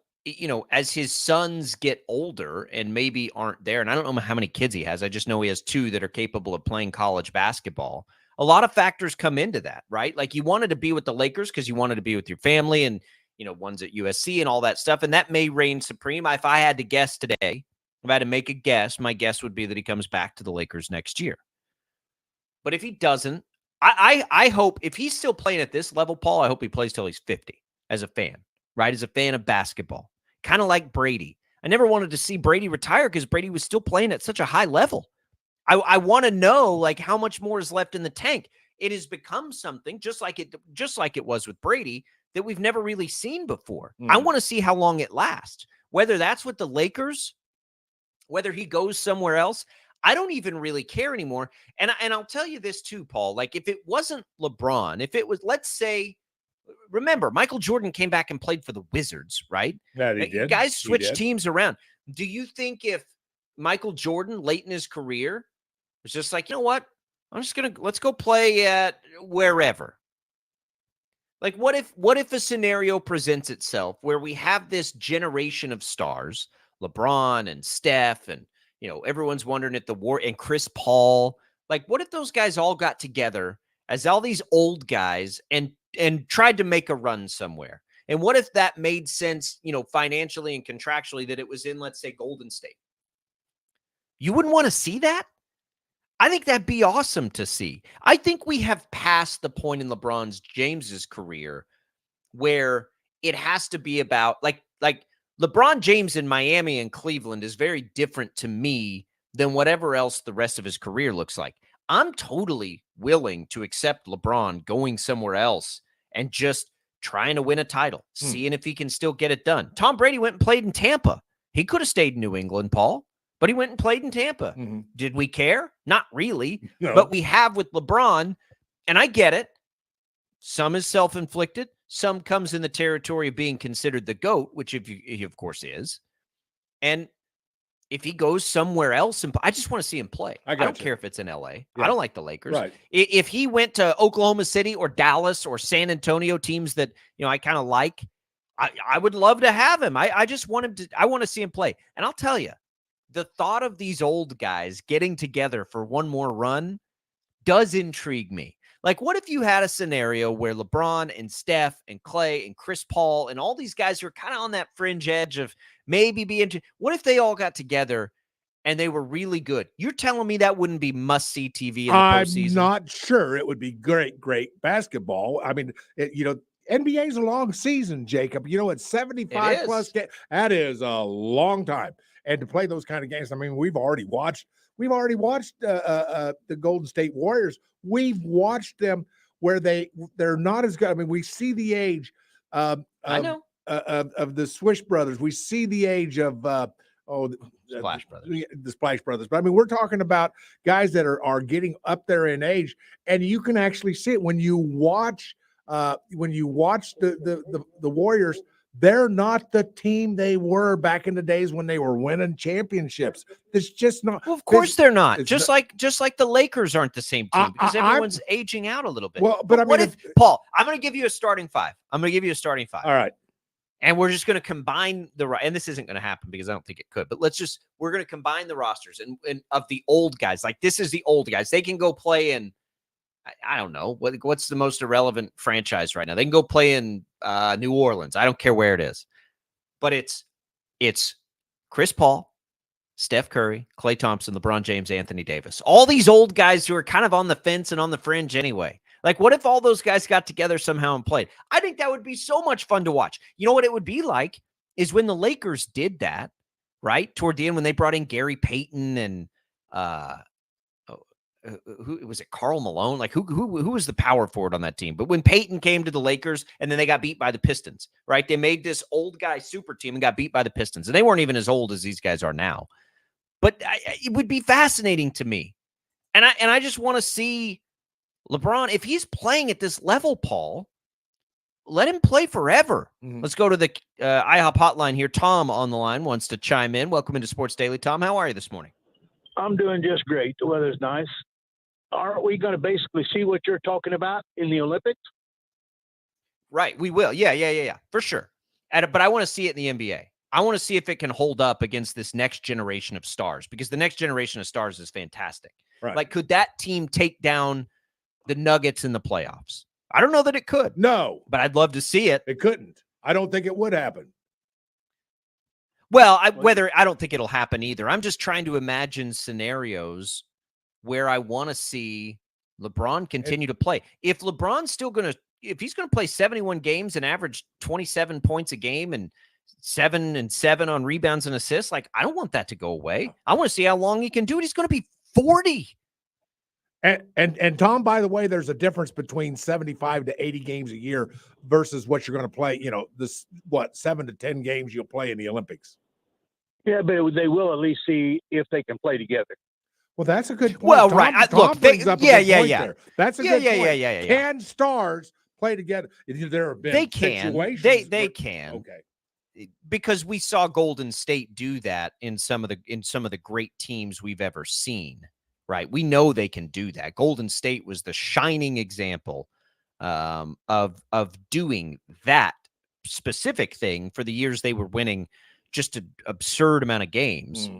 as his sons get older and maybe aren't there, and I don't know how many kids he has, I just know he has 2 that are capable of playing college basketball. A lot of factors come into that, right? Like you wanted to be with the Lakers because you wanted to be with your family and, one's at USC and all that stuff. And that may reign supreme. If I had to guess today, if I had to make a guess, my guess would be that he comes back to the Lakers next year. But if he doesn't, I hope if he's still playing at this level, Paul, I hope he plays till he's 50 as a fan, right? As a fan of basketball, kind of like Brady. I never wanted to see Brady retire because Brady was still playing at such a high level. I want to know like how much more is left in the tank. It has become something just like it was with Brady that we've never really seen before. I want to see how long it lasts. Whether that's with the Lakers, whether he goes somewhere else, I don't even really care anymore. And I'll tell you this too, Paul. Like if it wasn't LeBron, if it was, let's say, remember Michael Jordan came back and played for the Wizards, right? Yeah, he did. Guys switch teams around. Do you think if Michael Jordan late in his career was just like, you know what? Let's go play at wherever. Like what if a scenario presents itself where we have this generation of stars, LeBron and Steph and, everyone's wondering if and Chris Paul, like what if those guys all got together as all these old guys and tried to make a run somewhere? And what if that made sense, financially and contractually that it was in, let's say, Golden State? You wouldn't want to see that? I think that'd be awesome to see. I think we have passed the point in LeBron James's career where it has to be about like LeBron James in Miami and Cleveland is very different to me than whatever else the rest of his career looks like. I'm totally willing to accept LeBron going somewhere else and just trying to win a title, seeing if he can still get it done. Tom Brady went and played in Tampa. He could have stayed in New England, Paul, but he went and played in Tampa. Did we care? Not really. No. But we have with LeBron, and I get it. Some is self-inflicted. Some comes in the territory of being considered the GOAT, which he of course is. And if he goes somewhere else, I just want to see him play. I don't care if it's in LA. Yeah. I don't like the Lakers. Right. If he went to Oklahoma City or Dallas or San Antonio, teams that I kind of like, I would love to have him. I just want him to. I want to see him play. And I'll tell you, the thought of these old guys getting together for one more run does intrigue me. Like, what if you had a scenario where LeBron and Steph and Clay and Chris Paul and all these guys who are kind of on that fringe edge of maybe being, what if they all got together and they were really good? You're telling me that wouldn't be must-see TV in the postseason? I'm not sure. It would be great basketball. I mean, NBA's a long season, Jacob. It's 75 plus games. That is a long time. And to play those kind of games, I mean, we've already watched the Golden State Warriors. We've watched them where they're not as good. I mean, we see the age of the Swish brothers. We see the age of the Splash Brothers. The Splash Brothers. But I mean, we're talking about guys that are getting up there in age, and you can actually see it when you watch the Warriors. They're not the team they were back in the days when they were winning championships. It's just not. Well, of course they're not. Just like the Lakers aren't the same team because everyone's aging out a little bit. Well, but I mean, what if Paul? I'm going to give you a starting five. All right, and we're just going to combine and this isn't going to happen because I don't think it could. But we're going to combine the rosters and of the old guys. Like this is the old guys. They can go play in. I don't know what's the most irrelevant franchise right now. They can go play in New Orleans. I don't care where it is, but it's Chris Paul, Steph Curry, Klay Thompson, LeBron James, Anthony Davis. All these old guys who are kind of on the fence and on the fringe anyway. Like, what if all those guys got together somehow and played? I think that would be so much fun to watch. You know what it would be like is when the Lakers did that, right? Toward the end when they brought in Gary Payton and who was it? Karl Malone? Like who was the power forward on that team? But when Peyton came to the Lakers and then they got beat by the Pistons, right? They made this old guy super team and got beat by the Pistons. And they weren't even as old as these guys are now. But it would be fascinating to me. And I just want to see LeBron, if he's playing at this level, Paul, let him play forever. Let's go to the IHOP hotline here. Tom on the line wants to chime in. Welcome into Sports Daily. Tom, how are you this morning? I'm doing just great. The weather's nice. Aren't we going to basically see what you're talking about in the Olympics? Right. We will. Yeah. For sure. But I want to see it in the NBA. I want to see if it can hold up against this next generation of stars because the next generation of stars is fantastic. Right. Like, could that team take down the Nuggets in the playoffs? I don't know that it could. No. But I'd love to see it. It couldn't. I don't think it would happen. Well, I don't think it'll happen either. I'm just trying to imagine scenarios where I want to see LeBron continue to play. If LeBron's if he's going to play 71 games and average 27 points a game and 7 and 7 on rebounds and assists. Like, I don't want that to go away. I want to see how long he can do it. He's going to be 40. And Tom, by the way, there's a difference between 75 to 80 games a year versus what you're going to play, 7 to 10 games you'll play in the Olympics. Yeah, but they will at least see if they can play together. Well, that's a good point. Well, Tom, right. Tom Look, brings up a good point there. That's a good point. Yeah. Can stars play together? There have been situations. They can. Okay. Because we saw Golden State do that in some of the great teams we've ever seen. Right. We know they can do that. Golden State was the shining example of doing that specific thing for the years they were winning just an absurd amount of games.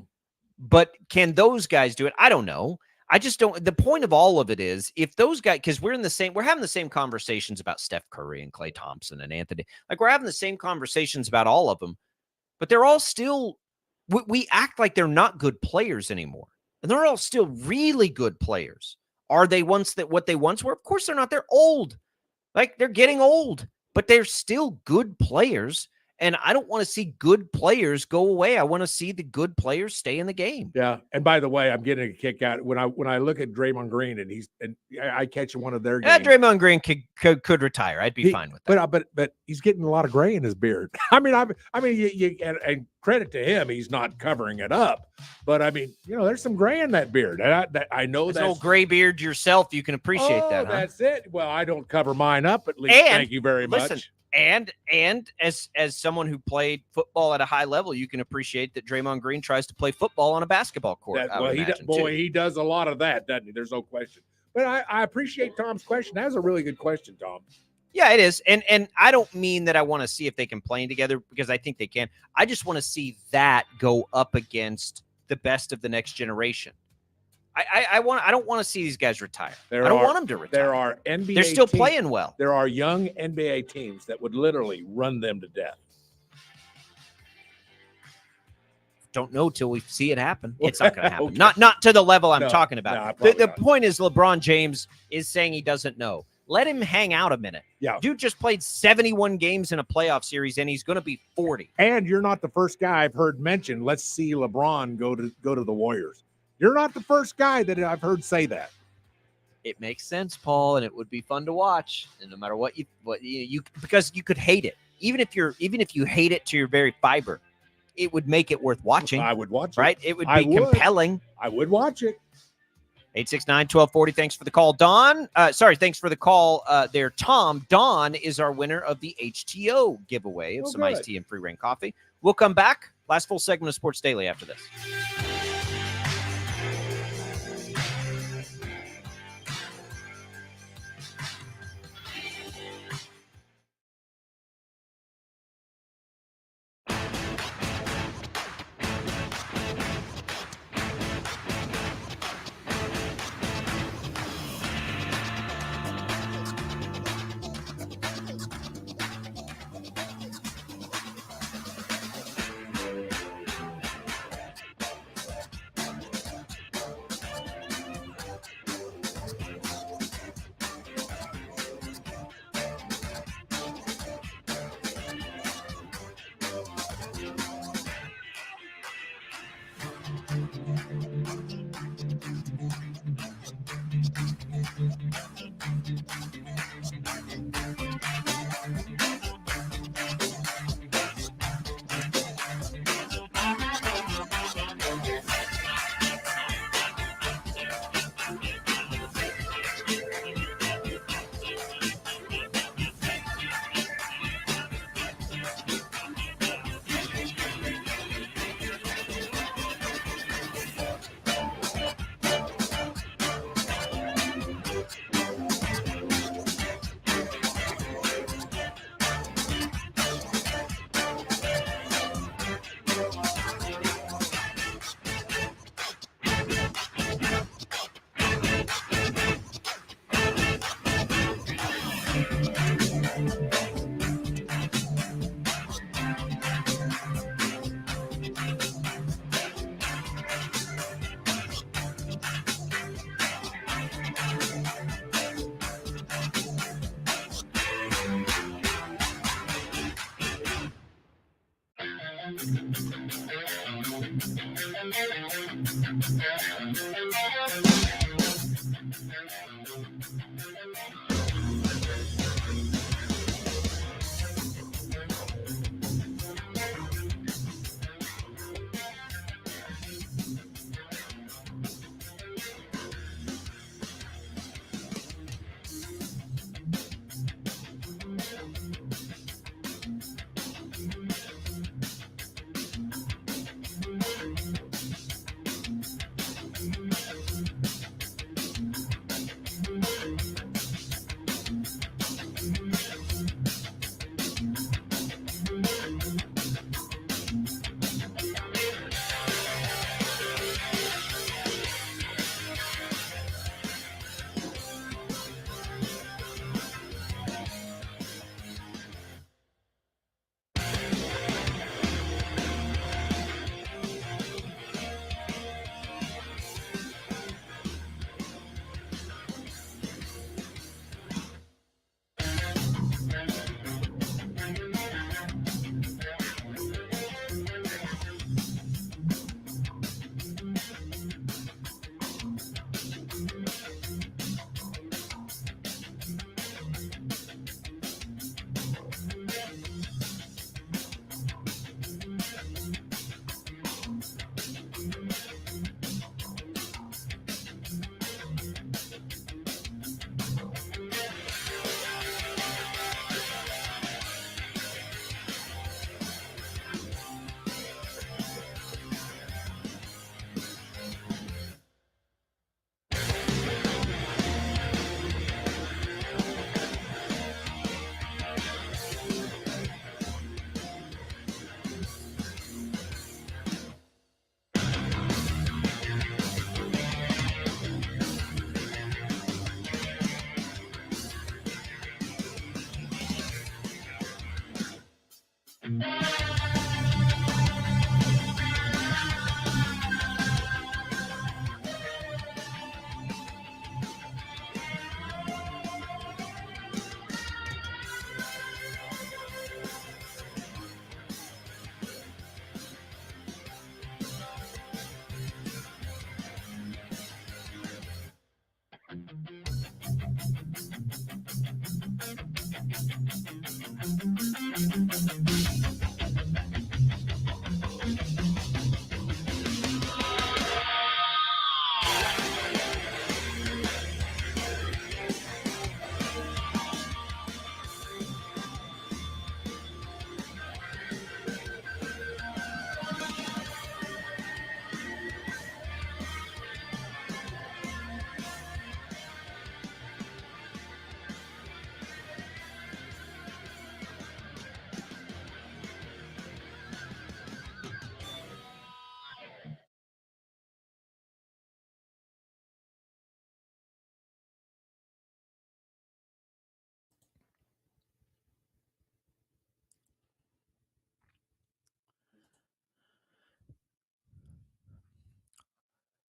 But can those guys do it? I don't know. I just don't. The point of all of it is if those guys, because we're having the same conversations about Steph Curry and Klay Thompson and Anthony. Like, we're having the same conversations about all of them, but they're all still, we act like they're not good players anymore. And they're all still really good players. Are they what they once were? Of course they're not. They're old. Like, they're getting old, but they're still good players. And I don't want to see good players go away. I want to see the good players stay in the game. Yeah. And by the way, I'm getting a kick out when I look at Draymond Green and I catch one of their games. Draymond Green could retire. I'd be fine with that. But he's getting a lot of gray in his beard. I mean, and credit to him, he's not covering it up. But I mean, there's some gray in that beard. And I know that's that old gray beard yourself. You can appreciate that. Huh? That's it. Well, I don't cover mine up at least. Thank you very much. And as someone who played football at a high level, you can appreciate that Draymond Green tries to play football on a basketball court. He does a lot of that, doesn't he? There's no question. But I appreciate Tom's question. That's a really good question, Tom. Yeah, it is. And I don't mean that I want to see if they can play together, because I think they can. I just want to see that go up against the best of the next generation. I don't want to see these guys retire. I don't want them to retire. There are NBA They're still teams, playing well. There are young NBA teams that would literally run them to death. Don't know till we see it happen. It's not going to happen. Okay. Not to the level I'm talking about. The point is LeBron James is saying he doesn't know. Let him hang out a minute. Yeah. Dude just played 71 games in a playoff series, and he's going to be 40. And you're not the first guy I've heard mention, let's see LeBron go to the Warriors. You're not the first guy that I've heard say that. It makes sense, Paul, and it would be fun to watch. And no matter what you because you could hate it. Even if you hate it to your very fiber, it would make it worth watching. I would watch it. Right? It would be compelling. I would watch it. 869-1240. Thanks for the call, Don. Thanks for the call there, Tom. Don is our winner of the HTO giveaway of some iced tea and free reign coffee. We'll come back. Last full segment of Sports Daily after this.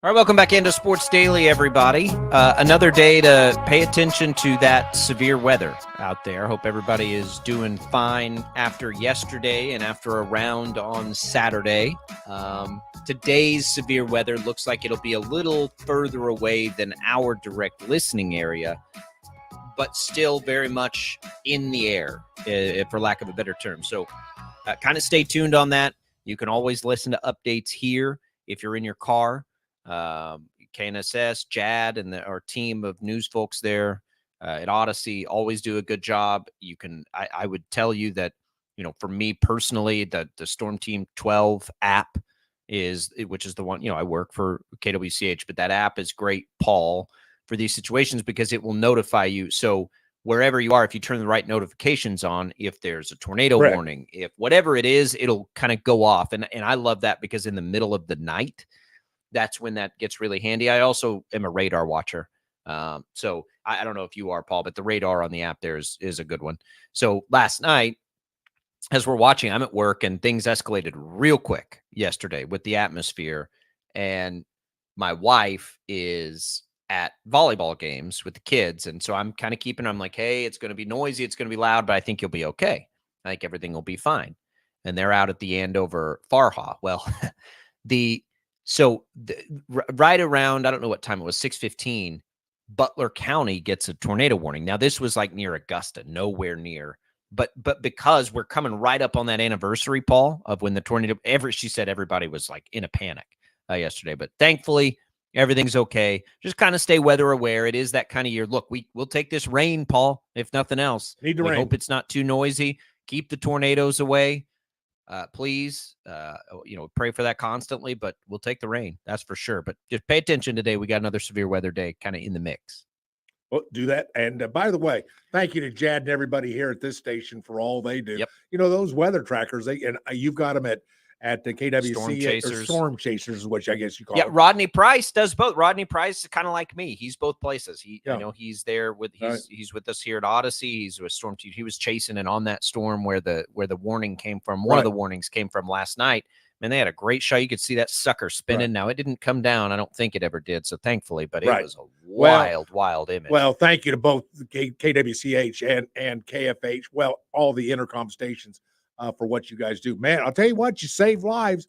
All right, welcome back into Sports Daily, everybody. Another day to pay attention to that severe weather out there. Hope everybody is doing fine after yesterday and after a round on Saturday. Today's severe weather looks like it'll be a little further away than our direct listening area, but still very much in the air, for lack of a better term. So kind of stay tuned on that. You can always listen to updates here if you're in your car. KNSS, Jad, and our team of news folks there at Odyssey always do a good job. You can, I would tell you that, for me personally, the Storm Team 12 app which is the one, I work for KWCH, but that app is great, Paul, for these situations because it will notify you. So wherever you are, if you turn the right notifications on, if there's a tornado warning, if whatever it is, it'll kind of go off. And I love that because in the middle of the night, that's when that gets really handy. I also am a radar watcher. So I don't know if you are, Paul, but the radar on the app there is a good one. So last night, as we're watching, I'm at work and things escalated real quick yesterday with the atmosphere. And my wife is at volleyball games with the kids. And so I'm kind of I'm like, hey, it's going to be noisy. It's going to be loud, but I think you'll be okay. I think everything will be fine. and they're out at the Andover Farha. Well, right around, I don't know what time it was, 6:15, Butler County gets a tornado warning. Now, this was like near Augusta, nowhere near. But because we're coming right up on that anniversary, Paul, of when the tornado, she said everybody was like in a panic yesterday. But thankfully, everything's okay. Just kind of stay weather aware. It is that kind of year. Look, we'll take this rain, Paul, if nothing else. Need the we rain. Hope it's not too noisy. Keep the tornadoes away. Please, pray for that constantly, but we'll take the rain. That's for sure. But just pay attention today. We got another severe weather day kind of in the mix. Well, do that. And by the way, thank you to Jad and everybody here at this station for all they do. Yep. Those weather trackers, you've got them at the KWC Storm Chasers, which I guess you call it. them. Rodney Price does both. Rodney Price is kind of like me. He's both places. He's there with he's with us here at Odyssey. He's with Storm. He was chasing and on that storm where the warning came from. One of the warnings came from last night. Man, they had a great show. You could see that sucker spinning. Right. Now, it didn't come down. I don't think it ever did. So thankfully, but it was a wild image. Well, thank you to both KWCH and KFH. Well, all the intercom stations for what you guys do. Man, I'll tell you what, you save lives.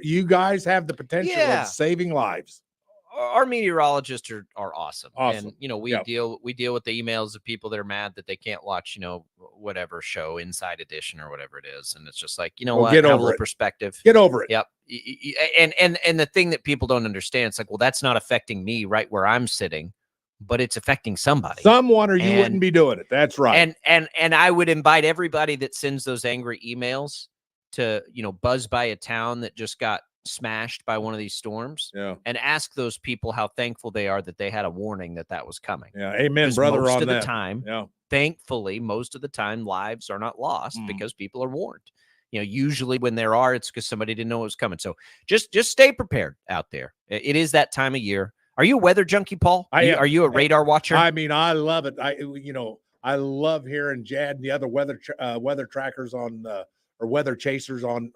You guys have the potential of saving lives. Our meteorologists are awesome. Awesome. And, we deal with the emails of people that are mad that they can't watch, whatever show, Inside Edition or whatever it is. And it's just like, what? Get have over a little it. Perspective. Get over it. Yep. And the thing that people don't understand, it's like, well, that's not affecting me right where I'm sitting, but it's affecting somebody. Someone, or you wouldn't be doing it. That's right. And I would invite everybody that sends those angry emails to, buzz by a town that just got smashed by one of these storms, and ask those people how thankful they are that they had a warning that was coming. Yeah, amen, brother. Most on of that. The time, thankfully, most of the time, lives are not lost because people are warned. Usually when there are, it's because somebody didn't know it was coming. So just stay prepared out there. It is that time of year. Are you a weather junkie, Paul? Are you a radar watcher? I mean, I love it. I love hearing Jad and the other weather trackers on or weather chasers on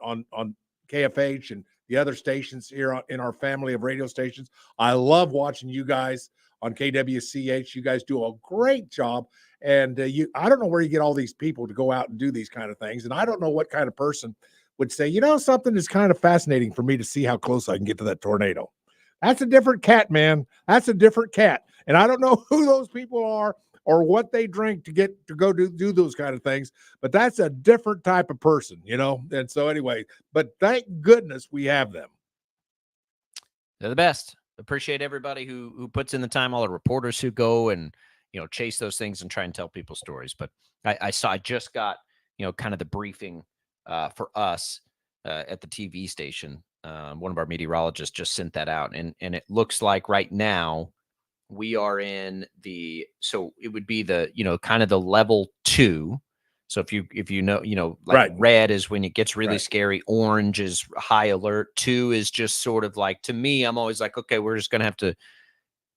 KFH and the other stations here in our family of radio stations. I love watching you guys on KWCH. You guys do a great job. And I don't know where you get all these people to go out and do these kind of things. And I don't know what kind of person would say, something is kind of fascinating for me to see how close I can get to that tornado. That's a different cat, man. That's a different cat. And I don't know who those people are or what they drink to get to go do those kind of things, but that's a different type of person, And so anyway, but thank goodness we have them. They're the best. Appreciate everybody who puts in the time, all the reporters who go and, chase those things and try and tell people stories. But I just got, kind of the briefing for us at the TV station. One of our meteorologists just sent that out, and it looks like right now we are in so it would be the, kind of the level 2. So if you like red is when it gets really scary. Orange is high alert. 2 is just sort of like, to me, I'm always like, okay, we're just going to have to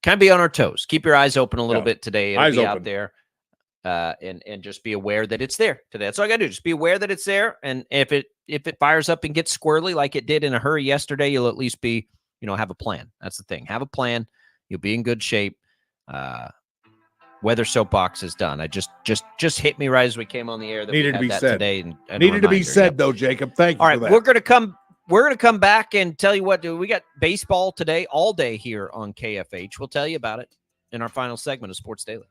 kind of be on our toes. Keep your eyes open a little bit today. It'll be out there. And just be aware that it's there today. That's all I got to do. Just be aware that it's there. And if it fires up and gets squirrely like it did in a hurry yesterday, you'll at least be, have a plan. That's the thing. Have a plan. You'll be in good shape. Weather soapbox is done. I just hit me right as we came on the air that needed we had to be that said today. And needed to be said though, Jacob. Thank you. All right, for that. We're gonna come back and tell you what. We got baseball today all day here on KFH. We'll tell you about it in our final segment of Sports Daily.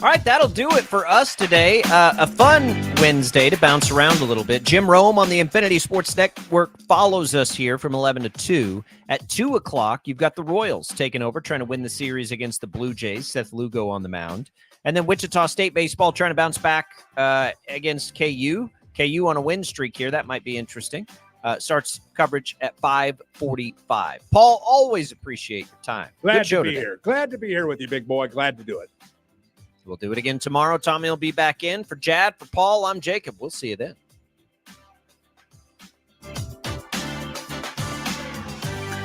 All right, that'll do it for us today. A fun Wednesday to bounce around a little bit. Jim Rome on the Infinity Sports Network follows us here from 11 to 2. At 2 o'clock, you've got the Royals taking over, trying to win the series against the Blue Jays. Seth Lugo on the mound. And then Wichita State baseball trying to bounce back against KU. KU on a win streak here. That might be interesting. Starts coverage at 5:45. Paul, always appreciate your time. Glad to be here. Glad to be here with you, big boy. Glad to do it. We'll do it again tomorrow. Tommy will be back in. For Jad, for Paul, I'm Jacob. We'll see you then.